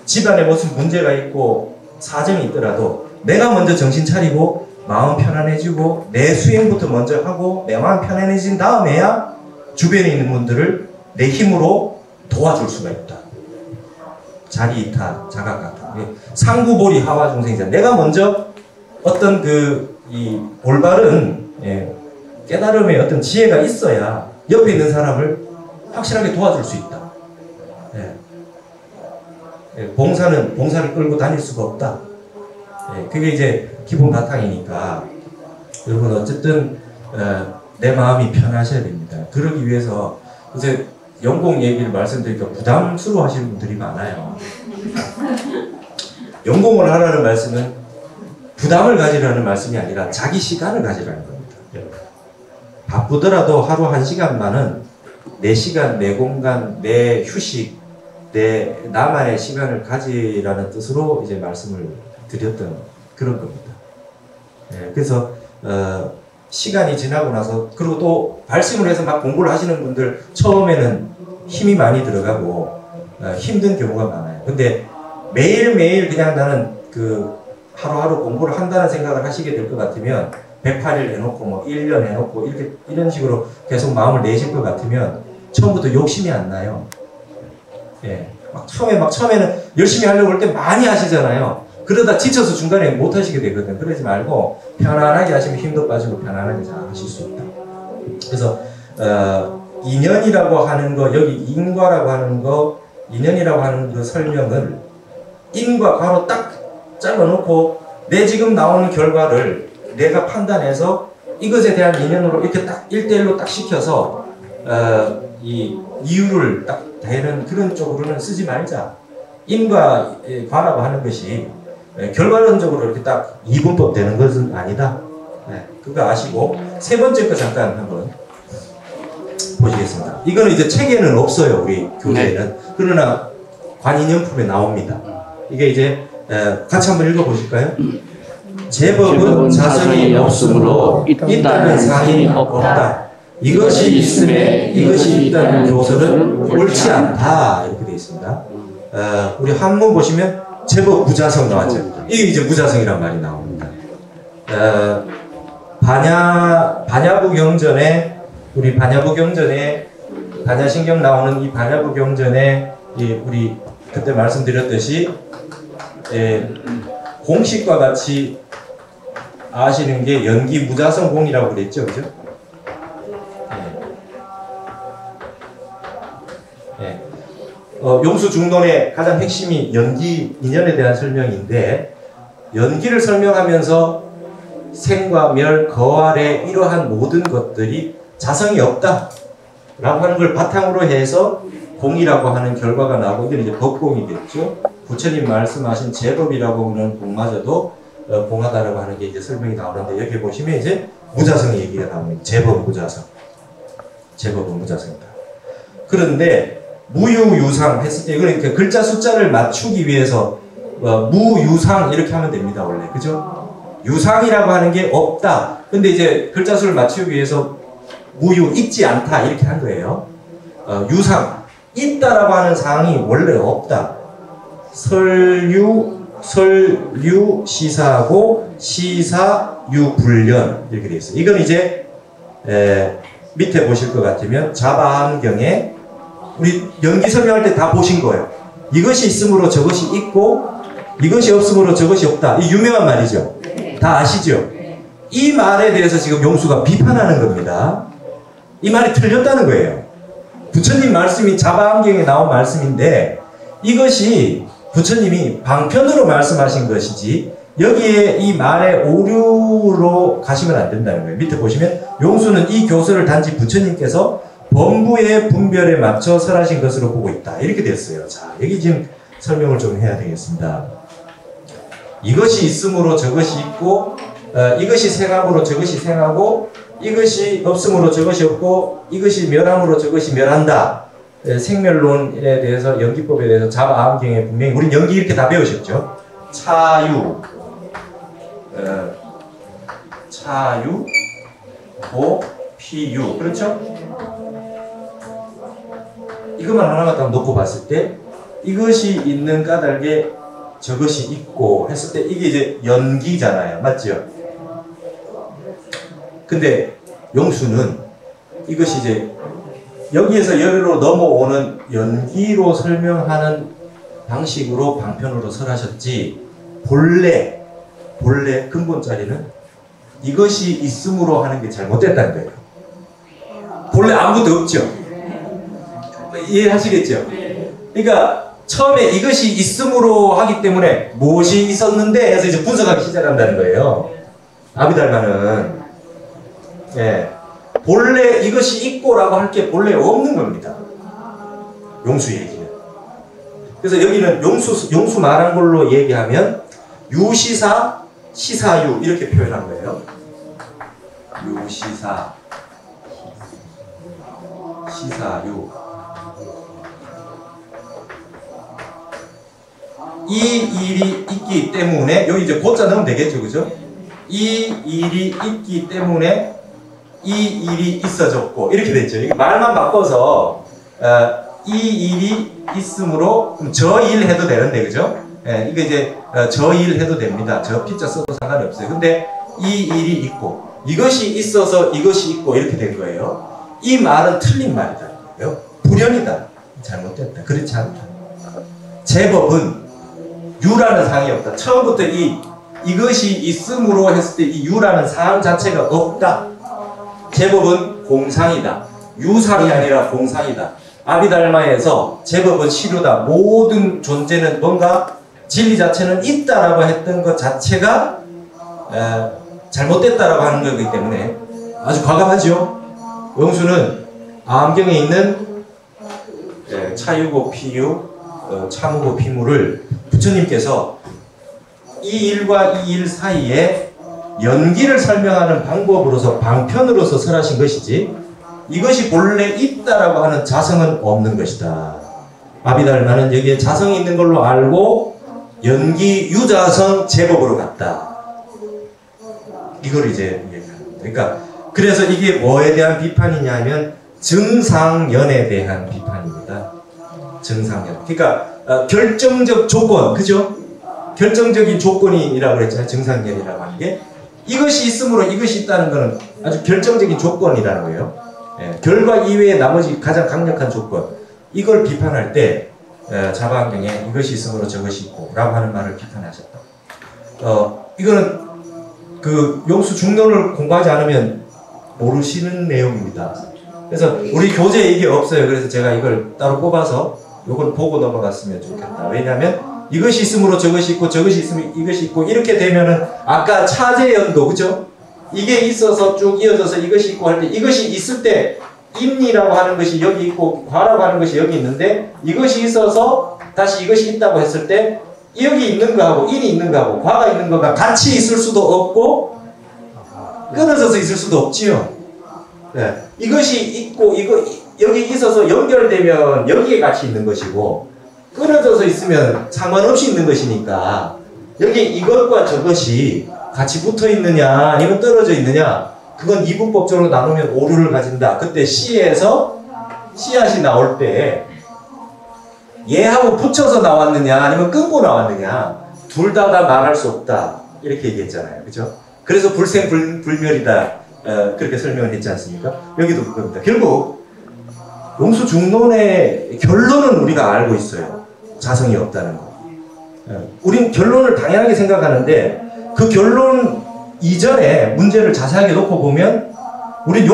집안에 무슨 문제가 있고 사정이 있더라도 내가 먼저 정신 차리고 마음 편안해지고 내 수행부터 먼저 하고 내 마음 편안해진 다음에야 주변에 있는 분들을 내 힘으로 도와줄 수가 있다. 자리이타 자각각타. 상구보리 하와중생이잖아. 내가 먼저 어떤 이 올바른 깨달음의 어떤 지혜가 있어야 옆에 있는 사람을 확실하게 도와줄 수 있다. 봉사를 끌고 다닐 수가 없다. 그게 이제 기본 바탕이니까 여러분 어쨌든 내 마음이 편하셔야 됩니다. 그러기 위해서 이제 연공 얘기를 말씀드리니까 부담스러워 하시는 분들이 많아요. 연공을 하라는 말씀은 부담을 가지라는 말씀이 아니라 자기 시간을 가지라는 겁니다. 바쁘더라도 하루 1시간만은 내 시간, 내 공간, 내 휴식, 나만의 시간을 가지라는 뜻으로 이제 말씀을 드렸던 그런 겁니다. 그래서 시간이 지나고 나서 그리고 또 발심을 해서 막 공부를 하시는 분들 처음에는 힘이 많이 들어가고 힘든 경우가 많아요. 근데 매일매일 그냥 나는 하루하루 공부를 한다는 생각을 하시게 될 것 같으면 108일 해놓고 뭐 1년 해놓고 이런 식으로 계속 마음을 내실 것 같으면 처음부터 욕심이 안 나요. 처음에는 열심히 하려고 할 때 많이 하시잖아요. 그러다 지쳐서 중간에 못 하시게 되거든요. 그러지 말고 편안하게 하시면 힘도 빠지고 편안하게 잘 하실 수 있다. 그래서 인연이라고 하는 거, 여기 인과라고 하는 거, 인연이라고 하는 그 설명을 인과 괄호 딱 잘라놓고 내 지금 나오는 결과를 내가 판단해서 이것에 대한 인연으로 이렇게 딱 1대1로 딱 시켜서 이 이유를 딱 대는 그런 쪽으로는 쓰지 말자. 인과 과라고 하는 것이 결과론적으로 이렇게 딱 이분법 되는 것은 아니다. 그거 아시고 세 번째 거 잠깐 한번 보시겠습니다. 이거는 이제 책에는 없어요. 우리 교재에는. 그러나 관인연품에 나옵니다. 이게 이제 같이 한번 읽어보실까요? 제법은 자성이 없으므로 있다는 상이 없다. 이것이 있음에 이것이 있다는 교설은 옳지 않다. 이렇게 되어 있습니다. 우리 한문 보시면 제법 무자성 나왔죠. 이게 이제 무자성이란 말이 나옵니다. 반야부경전에 우리 반야부경전에 반야신경 나오는 이 반야부경전에 우리 그때 말씀드렸듯이 공식과 같이 아시는 게 연기 무자성 공이라고 그랬죠, 그죠? 용수 중론의 가장 핵심이 연기 인연에 대한 설명인데 연기를 설명하면서 생과 멸, 거활의 이러한 모든 것들이 자성이 없다 라고 하는 걸 바탕으로 해서 공이라고 하는 결과가 나오고 이게 이제 법공이겠죠. 부처님 말씀하신 제법이라고 하는 공마저도 공하다라고 하는 게 이제 설명이 나오는데 여기 보시면 이제 무자성의 얘기가 나옵니다. 제법 무자성. 제법은 무자성이다. 그런데 무유유상 했을 때 이거는 글자 숫자를 맞추기 위해서 무유상 이렇게 하면 됩니다. 원래 그죠? 유상이라고 하는 게 없다. 근데 이제 글자 수를 맞추기 위해서 무유 있지 않다 이렇게 한 거예요. 유상 있다라고 하는 사항이 원래 없다. 설유 시사하고 시사유 불련 이렇게 되어 있어요. 이건 이제 밑에 보실 것 같으면 자바함경에 우리 연기 설명할 때 다 보신 거예요. 이것이 있으므로 저것이 있고 이것이 없으므로 저것이 없다. 이 유명한 말이죠. 다 아시죠? 이 말에 대해서 지금 용수가 비판하는 겁니다. 이 말이 틀렸다는 거예요. 부처님 말씀이 자바함경에 나온 말씀인데 이것이 부처님이 방편으로 말씀하신 것이지 여기에 이 말에 오류 좌우로 가시면 안 된다는 거예요. 밑에 보시면 용수는 이 교설을 단지 부처님께서 범부의 분별에 맞춰 설하신 것으로 보고 있다. 이렇게 됐어요. 자, 여기 지금 설명을 좀 해야 되겠습니다. 이것이 있으므로 저것이 있고, 이것이 생함으로 저것이 생하고, 이것이 없으므로 저것이 없고, 이것이 멸함으로 저것이 멸한다. 생멸론에 대해서, 연기법에 대해서 자아암경에 분명히, 우린 연기 이렇게 다 배우셨죠? 차유, 차유, 보, 피유. 그렇죠? 이것만 하나만 딱 놓고 봤을 때, 이것이 있는 까닭에 저것이 있고 했을 때 이게 이제 연기잖아요. 맞죠? 근데 용수는 이것이 이제 여기에서 여기로 넘어오는 연기로 설명하는 방식으로 방편으로 설하셨지, 본래 근본자리는 이것이 있음으로 하는 게 잘못됐다는 거예요. 본래 아무것도 없죠. 이해하시겠죠? 그러니까 처음에 이것이 있음으로 하기 때문에 무엇이 있었는데 해서 이제 분석하기 시작한다는 거예요. 아비달마는. 예. 본래 이것이 있고라고 할 게 본래 없는 겁니다. 용수 얘기는. 그래서 여기는 용수 말한 걸로 얘기하면 유시사, 시사유 이렇게 표현한 거예요. 유시사, 시사유. 이 일이 있기 때문에, 여기 이제 고자 넣으면 되겠죠, 그죠? 이 일이 있기 때문에 이 일이 있어졌고, 이렇게 됐죠. 이게 말만 바꿔서 이 일이 있으므로 그럼 저 일 해도 되는데, 그죠? 예, 이거 이제 저 일 해도 됩니다. 저 피자 써도 상관이 없어요. 근데 이 일이 있고, 이것이 있어서 이것이 있고, 이렇게 된 거예요. 이 말은 틀린 말이다. 불연이다. 잘못됐다. 그렇지 않다. 제법은 유라는 사항이 없다. 처음부터 이것이 있음으로 했을 때 이 유라는 사항 자체가 없다. 제법은 공상이다. 유상이 아니라 공상이다. 아비달마에서 제법은 시류다. 모든 존재는 뭔가 진리 자체는 있다라고 했던 것 자체가 잘못됐다라고 하는 거기 때문에 아주 과감하죠. 용수는 암경에 있는 차유고 피유, 차무고 피무를 부처님께서 이 일과 이 일 사이에 연기를 설명하는 방법으로서 방편으로서 설하신 것이지, 이것이 본래 있다라고 하는 자성은 없는 것이다. 아비달마는 여기에 자성이 있는 걸로 알고 연기 유자성 제법으로 갔다. 이걸 이제 얘기합니다. 그러니까 그래서 이게 뭐에 대한 비판이냐 하면 증상연에 대한 비판입니다. 증상연. 그러니까 결정적 조건, 그죠? 결정적인 조건이라고 그랬잖아요. 증상연이라고 하는 게. 이것이 있으므로 이것이 있다는 것은 아주 결정적인 조건이라는 거예요. 예, 결과 이외의 나머지 가장 강력한 조건. 이걸 비판할 때 자바안경에 이것이 있으므로 저것이 있고 라고 하는 말을 비판하셨다. 이거는 그 용수 중론을 공부하지 않으면 모르시는 내용입니다. 그래서 우리 교재에 이게 없어요. 그래서 제가 이걸 따로 뽑아서 이걸 보고 넘어갔으면 좋겠다. 왜냐하면 이것이 있으므로 저것이 있고 저것이 있으면 이것이 있고 이렇게 되면은 아까 차제연도, 그죠? 이게 있어서 쭉 이어져서 이것이 있고 할 때, 이것이 있을 때 임리라고 하는 것이 여기 있고 과라고 하는 것이 여기 있는데, 이것이 있어서 다시 이것이 있다고 했을 때 여기 있는 거하고 인이 있는 거하고 과가 있는 거가 같이 있을 수도 없고 끊어져서 있을 수도 없지요. 네. 이것이 있고 여기 있어서 연결되면 여기에 같이 있는 것이고, 끊어져서 있으면 상관없이 있는 것이니까, 여기 이것과 저것이 같이 붙어 있느냐 아니면 떨어져 있느냐, 그건 이분법적으로 나누면 오류를 가진다. 그때 시에서 씨앗이 나올 때 얘하고 붙여서 나왔느냐 아니면 끊고 나왔느냐, 둘 다 말할 수 없다. 이렇게 얘기했잖아요. 그죠? 그래서 불생불멸이다. 그렇게 설명을 했지 않습니까? 여기도 그겁니다. 결국 용수 중론의 결론은 우리가 알고 있어요. 자성이 없다는 거. 우린 결론을 당연하게 생각하는데, 그 결론 이전에 문제를 자세하게 놓고 보면, 우린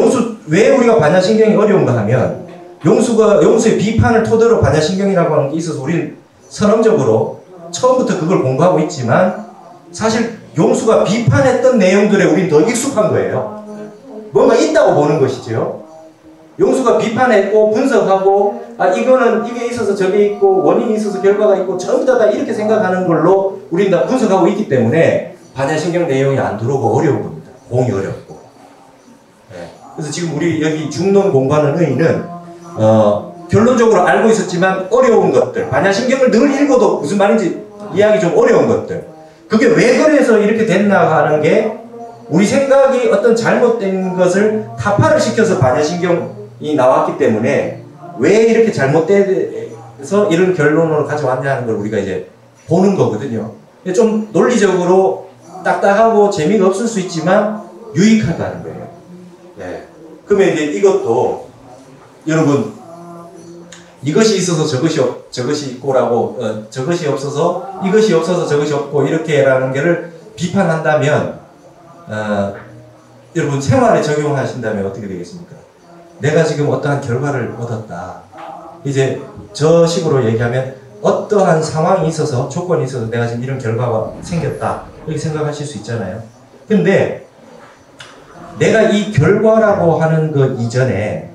왜 우리가 반야신경이 어려운가 하면, 용수의 비판을 토대로 반야신경이라고 하는 게 있어서 우린 선언적으로 처음부터 그걸 공부하고 있지만, 사실 용수가 비판했던 내용들에 우린 더 익숙한 거예요. 뭔가 있다고 보는 것이죠. 용수가 비판했고 분석하고 이거는 이게 있어서 저게 있고 원인이 있어서 결과가 있고 전부 다 이렇게 생각하는 걸로 우린 다 분석하고 있기 때문에 반야신경 내용이 안 들어오고 어려운 겁니다. 공이 어렵고. 네. 그래서 지금 우리 여기 중론 공부하는 의의는 결론적으로 알고 있었지만 어려운 것들, 반야신경을 늘 읽어도 무슨 말인지 이해하기 좀 어려운 것들, 그게 왜 그래서 이렇게 됐나 하는 게 우리 생각이 어떤 잘못된 것을 타파를 시켜서 반야신경이 나왔기 때문에 왜 이렇게 잘못돼서 이런 결론으로 가져왔냐 하는 걸 우리가 이제 보는 거거든요. 좀 논리적으로 딱딱하고 재미가 없을 수 있지만 유익하다는 거예요. 네. 그러면 이제 이것도 여러분 이것이 있어서 저것이 있고라고 저것이 없어서 이것이 없어서 저것이 없고 이렇게라는 게를 비판한다면 여러분 생활에 적용하신다면 어떻게 되겠습니까? 내가 지금 어떠한 결과를 얻었다. 이제 저 식으로 얘기하면 어떠한 상황이 있어서 조건이 있어서 내가 지금 이런 결과가 생겼다. 이렇게 생각하실 수 있잖아요. 근데 내가 이 결과라고 하는 것 이전에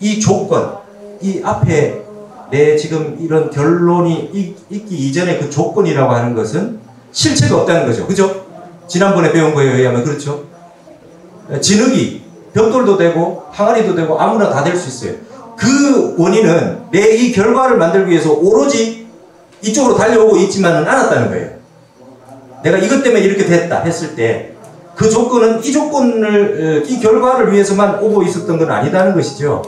이 조건, 이 앞에 내 지금 이런 결론이 있기 이전에 그 조건이라고 하는 것은 실체가 없다는 거죠. 그죠? 지난번에 배운 거에 의하면 그렇죠. 진흙이 벽돌도 되고 항아리도 되고 아무나 다 될 수 있어요. 그 원인은 내 이 결과를 만들기 위해서 오로지 이쪽으로 달려오고 있지만은 않았다는 거예요. 내가 이것 때문에 이렇게 됐다 했을 때 그 조건은 이 결과를 위해서만 오고 있었던 건 아니다는 것이죠.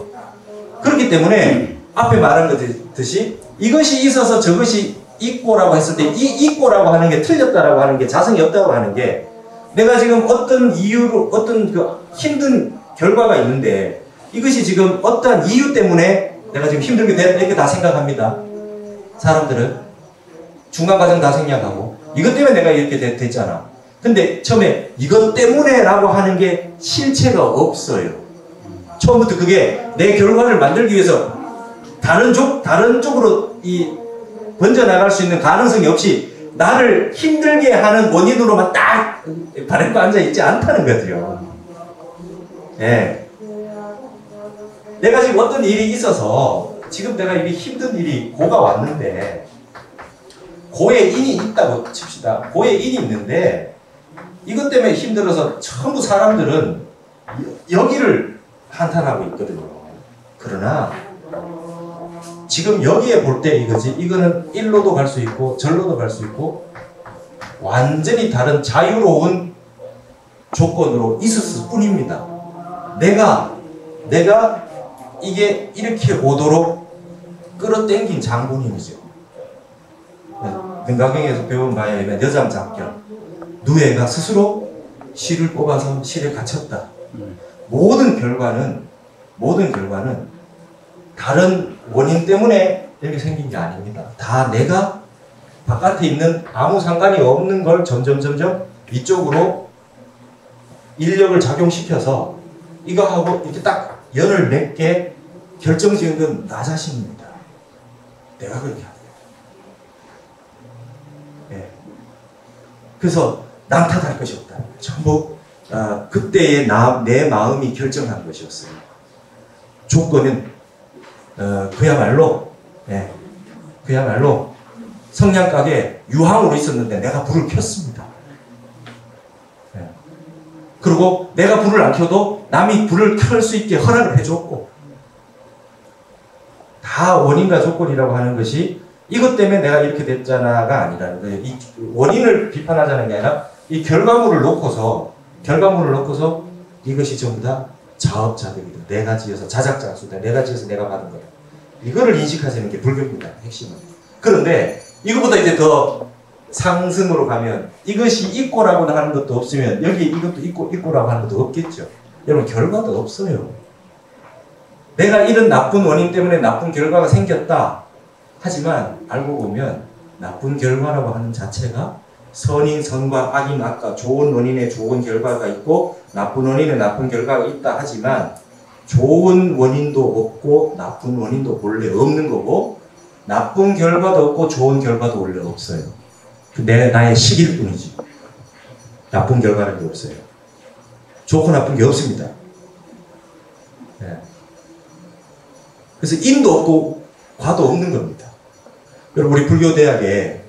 그렇기 때문에 앞에 말한 것듯이 이것이 있어서 저것이 있고라고 했을 때 이 있고라고 하는 게 틀렸다라고 하는 게 자성이 없다고 하는 게 내가 지금 어떤 이유로 어떤 그 힘든 결과가 있는데 이것이 지금 어떠한 이유 때문에 내가 지금 힘들게 됐다 이렇게 다 생각합니다. 사람들은 중간 과정 다 생략하고 이것 때문에 내가 이렇게 됐잖아. 근데 처음에 이것 때문에 라고 하는 게 실체가 없어요. 처음부터 그게 내 결과를 만들기 위해서 다른 쪽으로 번져나갈 수 있는 가능성이 없이 나를 힘들게 하는 원인으로만 딱 바람고 앉아있지 않다는 거죠. 예. 내가 지금 어떤 일이 있어서 지금 내가 이게 힘든 일이 고가 왔는데 고에 인이 있다고 칩시다. 고에 인이 있는데 이것 때문에 힘들어서 전부 사람들은 여기를 한탄하고 있거든요. 그러나 지금 여기에 볼 때 이거지 이거는 일로도 갈 수 있고 절로도 갈 수 있고 완전히 다른 자유로운 조건으로 있었을 뿐입니다. 내가 이게 이렇게 오도록 끌어당긴 장본인이죠. 금강경에서 배운 바에 의하면 여장작견 누에가 스스로 실을 뽑아서 실에 갇혔다. 모든 결과는 다른 원인 때문에 이렇게 생긴 게 아닙니다. 다 내가 바깥에 있는 아무 상관이 없는 걸 점점 이쪽으로 인력을 작용시켜서 이거하고 이렇게 딱 연을 맺게 결정지은 건 나 자신입니다. 내가 그렇게 하는 거예요. 예. 그래서 남 탓할 것이 없다. 전부 그때의 내 마음이 결정한 것이었어요. 조건은 그야말로 성냥가게 유황으로 있었는데 내가 불을 켰습니다. 예. 그리고 내가 불을 안 켜도 남이 불을 켤 수 있게 허락을 해줬고 다 원인과 조건이라고 하는 것이 이것 때문에 내가 이렇게 됐잖아가 아니라는 거예요. 이 원인을 비판하자는 게 아니라 이 결과물을 놓고서 이것이 전부 다 자업자득이다. 내가 지어서 자작자수다. 내가 지어서 내가 받은 거다. 이거를 인식하시는 게 불교입니다. 핵심은. 그런데 이거보다 이제 더 상승으로 가면 이것이 있고라고 하는 것도 없으면 여기 이것도 있고라고 하는 것도 없겠죠. 여러분 결과도 없어요. 내가 이런 나쁜 원인 때문에 나쁜 결과가 생겼다. 하지만 알고 보면 나쁜 결과라고 하는 자체가 선인 선과 악인 악과 좋은 원인에 좋은 결과가 있고 나쁜 원인에 나쁜 결과가 있다 하지만 좋은 원인도 없고 나쁜 원인도 원래 없는 거고 나쁜 결과도 없고 좋은 결과도 원래 없어요. 나의 식일 뿐이지. 나쁜 결과라는 게 없어요. 좋고 나쁜 게 없습니다. 네. 그래서 인도 없고 과도 없는 겁니다. 여러분 우리 불교대학에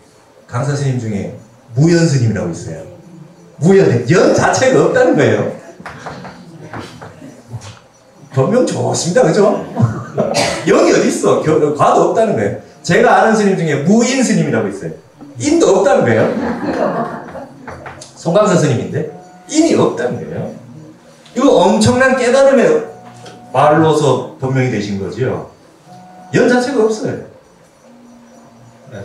강사 스님 중에 무연 스님이라고 있어요. 무연, 연 자체가 없다는 거예요. 변명 좋습니다. 그죠? 연이 어디 있어? 과도 없다는 거예요. 제가 아는 스님 중에 무인 스님이라고 있어요. 인도 없다는 거예요. 송강사 스님인데 인이 없다는 거예요. 이거 엄청난 깨달음의 말로서 변명이 되신 거죠. 연 자체가 없어요.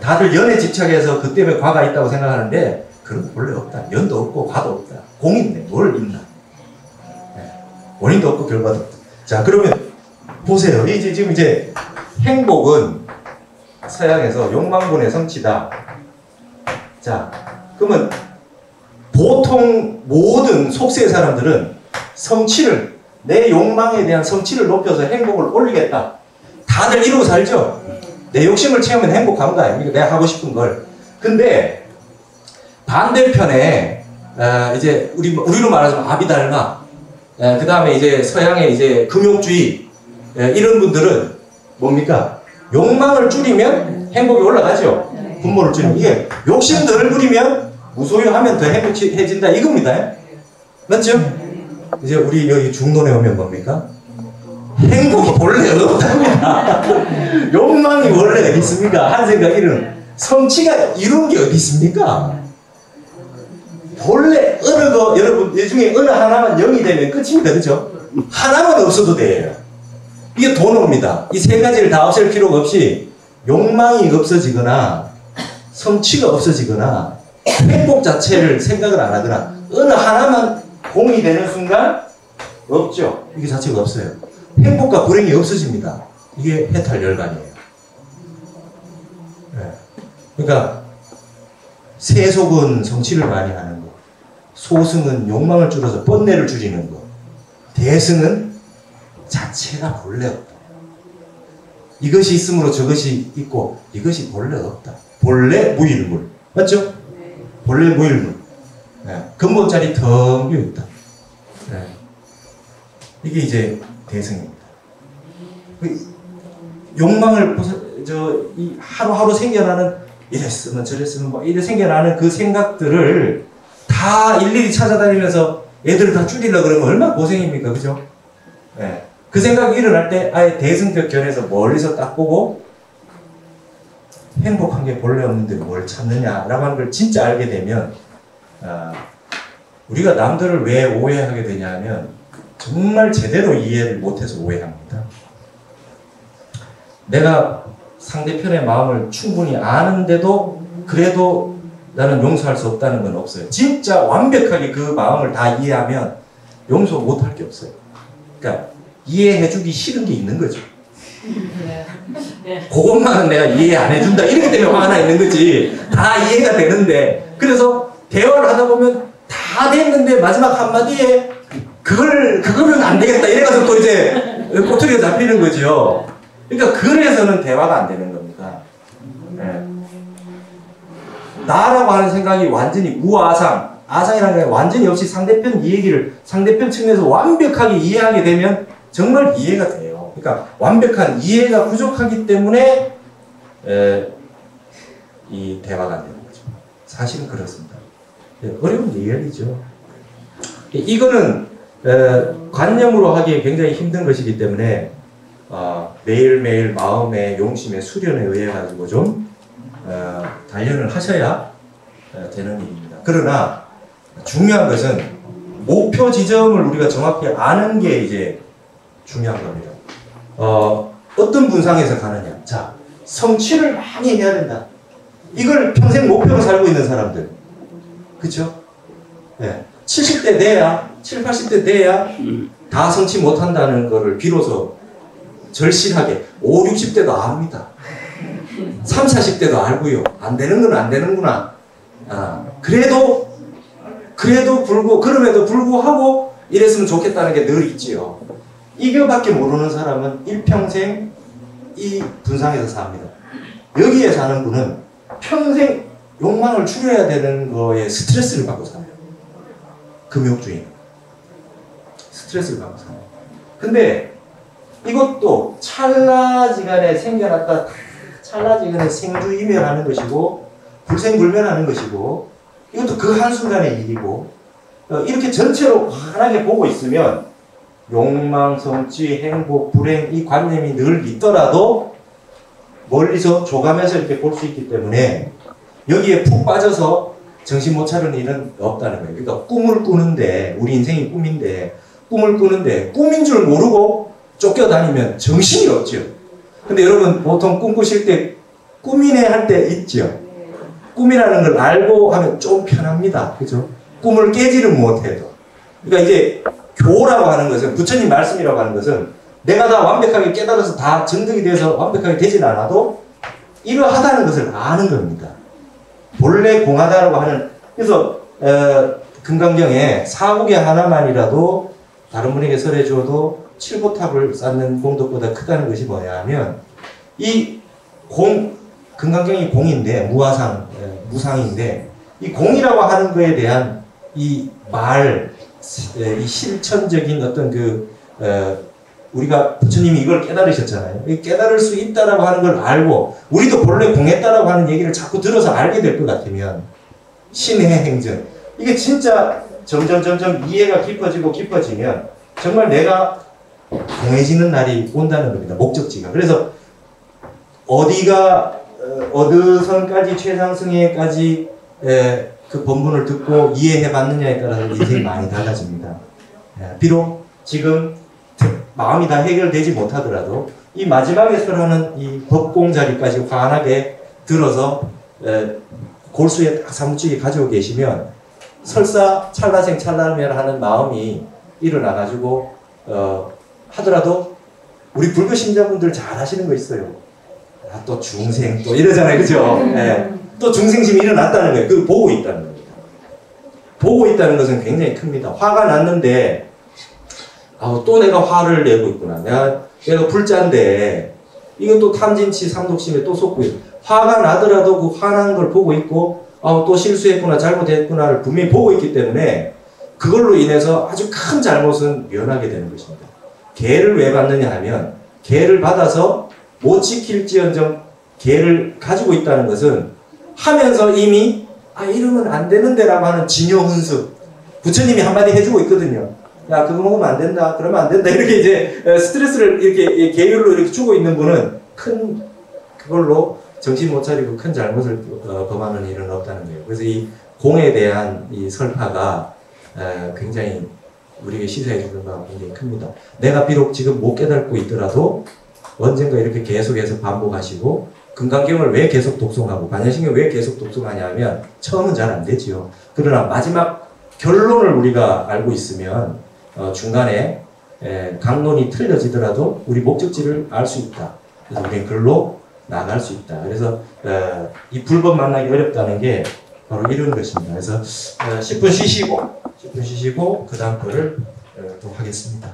다들 연에 집착해서 그 때문에 과가 있다고 생각하는데 그런 거 원래 없다. 연도 없고 과도 없다. 공인데 뭘 있나. 원인도 없고 결과도 없다. 자, 그러면 보세요. 지금 이제 행복은 서양에서 욕망군의 성취다. 자, 그러면 보통 모든 속세의 사람들은 성취를, 내 욕망에 대한 성취를 높여서 행복을 올리겠다. 다들 이러고 살죠? 내 욕심을 채우면 행복한 거 아닙니까? 내가 하고 싶은 걸. 근데 반대편에 이제 우리로 말하자면 아비달마, 그 다음에 이제 서양의 이제 금욕주의, 이런 분들은 뭡니까? 욕망을 줄이면 행복이 올라가죠. 분모를 줄이면. 이게 욕심 덜 부리면 무소유하면 더 행복해진다 이겁니다. 맞죠? 이제 우리 여기 중론에 오면 뭡니까? 행복이 본래 없답니다. 욕망이 원래 어디 있습니까? 한 생각 이룬 성취가 이룬 게 어디 있습니까? 본래 어느 거, 여러분 이 중에 어느 하나만 0이 되면 끝입니다. 그죠? 하나만 없어도 돼요. 이게 돈입니다. 이 세 가지를 다 없앨 필요가 없이 욕망이 없어지거나 성취가 없어지거나 행복 자체를 생각을 안 하거나 어느 하나만 공이 되는 순간 없죠. 이게 자체가 없어요. 행복과 불행이 없어집니다. 이게 해탈열반이에요. 네. 그러니까 세속은 성취를 많이 하는 거, 소승은 욕망을 줄여서 뻔내를 줄이는 거, 대승은 자체가 본래 없다. 이것이 있으므로 저것이 있고 이것이 본래 없다. 본래 무일물. 맞죠? 본래 무일물. 네. 근본자리 텅 비어있다. 네. 이게 이제 대승입니다. 욕망을 하루하루 생겨나는 이랬으면 저랬으면 뭐 이래 생겨나는 그 생각들을 다 일일이 찾아다니면서 애들을 다 줄이려고 그러면 얼마나 고생입니까? 그죠? 네. 그 생각이 일어날 때 아예 대승적 견해서 멀리서 딱 보고 행복한 게 본래 없는데 뭘 찾느냐라고 하는 걸 진짜 알게 되면 우리가 남들을 왜 오해하게 되냐면 정말 제대로 이해를 못해서 오해합니다. 내가 상대편의 마음을 충분히 아는데도 그래도 나는 용서할 수 없다는 건 없어요. 진짜 완벽하게 그 마음을 다 이해하면 용서 못할 게 없어요. 그러니까 이해해주기 싫은 게 있는 거죠. 그것만은 내가 이해 안 해준다 이렇기 때문에 화가 나 있는 거지. 다 이해가 되는데 그래서 대화를 하다 보면 다 됐는데 마지막 한마디에 그거는 안 되겠다 이래가지고 또 이제 꼬투리가 잡히는 거죠. 그러니까 그래서는 대화가 안 되는 겁니다. 네. 나라고 하는 생각이 완전히 무아상, 아상이라는 게 완전히 없이 상대편 얘기를 상대편 측면에서 완벽하게 이해하게 되면 정말 이해가 돼요. 그러니까 완벽한 이해가 부족하기 때문에 이 대화가 안 되는 거죠. 사실은 그렇습니다. 어려운 이야기죠. 이거는 관념으로 하기에 굉장히 힘든 것이기 때문에 매일매일 마음의 용심의 수련에 의해 가지고 좀 단련을 하셔야 되는 일입니다. 그러나 중요한 것은 목표 지점을 우리가 정확히 아는 게 이제 중요한 겁니다. 어떤 분상에서 가느냐. 자, 성취를 많이 해야 된다. 이걸 평생 목표로 살고 있는 사람들. 그쵸? 네. 70대 돼야, 70, 80대 돼야 다 성취 못한다는 거를 비로소 절실하게 5, 60대도 압니다. 3, 40대도 알고요. 안 되는 건 안 되는구나. 그럼에도 불구하고 이랬으면 좋겠다는 게 늘 있지요. 이거밖에 모르는 사람은 일평생 이 분상에서 삽니다. 여기에 사는 분은 평생 욕망을 줄여야 되는 거에 스트레스를 받고 살아요. 금욕주의. 스트레스를 받고 살아요. 근데 이것도 찰나지간에 생겨났다 찰나지간에 생주이멸하는 것이고 불생불멸하는 것이고 이것도 그 한순간의 일이고 이렇게 전체로 환하게 보고 있으면 욕망, 성취, 행복, 불행 이 관념이 늘 있더라도 멀리서 조감해서 이렇게 볼 수 있기 때문에 여기에 푹 빠져서 정신 못 차리는 일은 없다는 거예요. 그러니까 꿈을 꾸는데 우리 인생이 꿈인데 꿈을 꾸는데 꿈인 줄 모르고 쫓겨다니면 정신이 없죠. 근데 여러분 보통 꿈 꾸실 때 꿈이네 할 때 있죠. 꿈이라는 걸 알고 하면 좀 편합니다. 그죠? 꿈을 깨지는 못해도. 그러니까 이제 교라고 하는 것은 부처님 말씀이라고 하는 것은 내가 다 완벽하게 깨달아서 다 정득이 돼서 완벽하게 되진 않아도 이러하다는 것을 아는 겁니다. 본래 공하다라고 하는 그래서 금강경에 사국의 하나만이라도 다른 분에게 설해 주어도 칠보탑을 쌓는 공덕보다 크다는 것이 뭐냐 하면 이 금강경이 공인데 무상인데 이 공이라고 하는 거에 대한 이 실천적인 어떤 우리가 부처님이 이걸 깨달으셨잖아요. 깨달을 수 있다라고 하는 걸 알고 우리도 본래 공했다라고 하는 얘기를 자꾸 들어서 알게 될 것 같으면 신의 행전 이게 진짜 점점 이해가 깊어지면 정말 내가 공해지는 날이 온다는 겁니다. 목적지가. 그래서 어디가 어느 선까지 최상승회까지 그 본문을 듣고 이해해 봤느냐에 따라서 인생이 많이 달라집니다. 비록 지금 마음이 다 해결되지 못하더라도 이 마지막에 설하는 이 법공 자리까지 환하게 들어서 골수에 딱 사무치게 가지고 계시면 설사 찰나생 찰나멸하는 마음이 일어나가지고 하더라도 우리 불교 신자분들 잘 하시는 거 있어요. 또 중생 또 이러잖아요. 그죠? 또 중생심이 일어났다는 거예요. 그걸 보고 있다는 겁니다. 보고 있다는 것은 굉장히 큽니다. 화가 났는데 또 내가 화를 내고 있구나. 내가 불자인데 이것도 탐진치 삼독심에 또 속고 있고 화가 나더라도 그 화난 걸 보고 있고 또 실수했구나 잘못했구나를 분명히 보고 있기 때문에 그걸로 인해서 아주 큰 잘못은 면하게 되는 것입니다. 계를 왜 받느냐 하면 계를 받아서 못 지킬지언정 계를 가지고 있다는 것은 하면서 이미 이러면 안 되는데 라고 하는 진요훈수 부처님이 한마디 해주고 있거든요. 야 그거 먹으면 안 된다 그러면 안 된다 이렇게 이제 스트레스를 이렇게 계율로 이렇게 주고 있는 분은 큰 그걸로 정신 못 차리고 큰 잘못을 범하는 일은 없다는 거예요. 그래서 이 공에 대한 이 설파가 굉장히 우리에게 시사해 주는 바가 굉장히 큽니다. 내가 비록 지금 못 깨닫고 있더라도 언젠가 이렇게 계속해서 반복하시고 금강경을 왜 계속 독송하고 반야신경 왜 계속 독송하냐 하면 처음은 잘 안 되지요. 그러나 마지막 결론을 우리가 알고 있으면 중간에 강론이 틀려지더라도 우리 목적지를 알 수 있다. 그래서 우리는 글로 나갈 수 있다. 그래서 이 불법 만나기 어렵다는 게 바로 이런 것입니다. 그래서 10분 쉬시고 그 다음 거를 또 하겠습니다.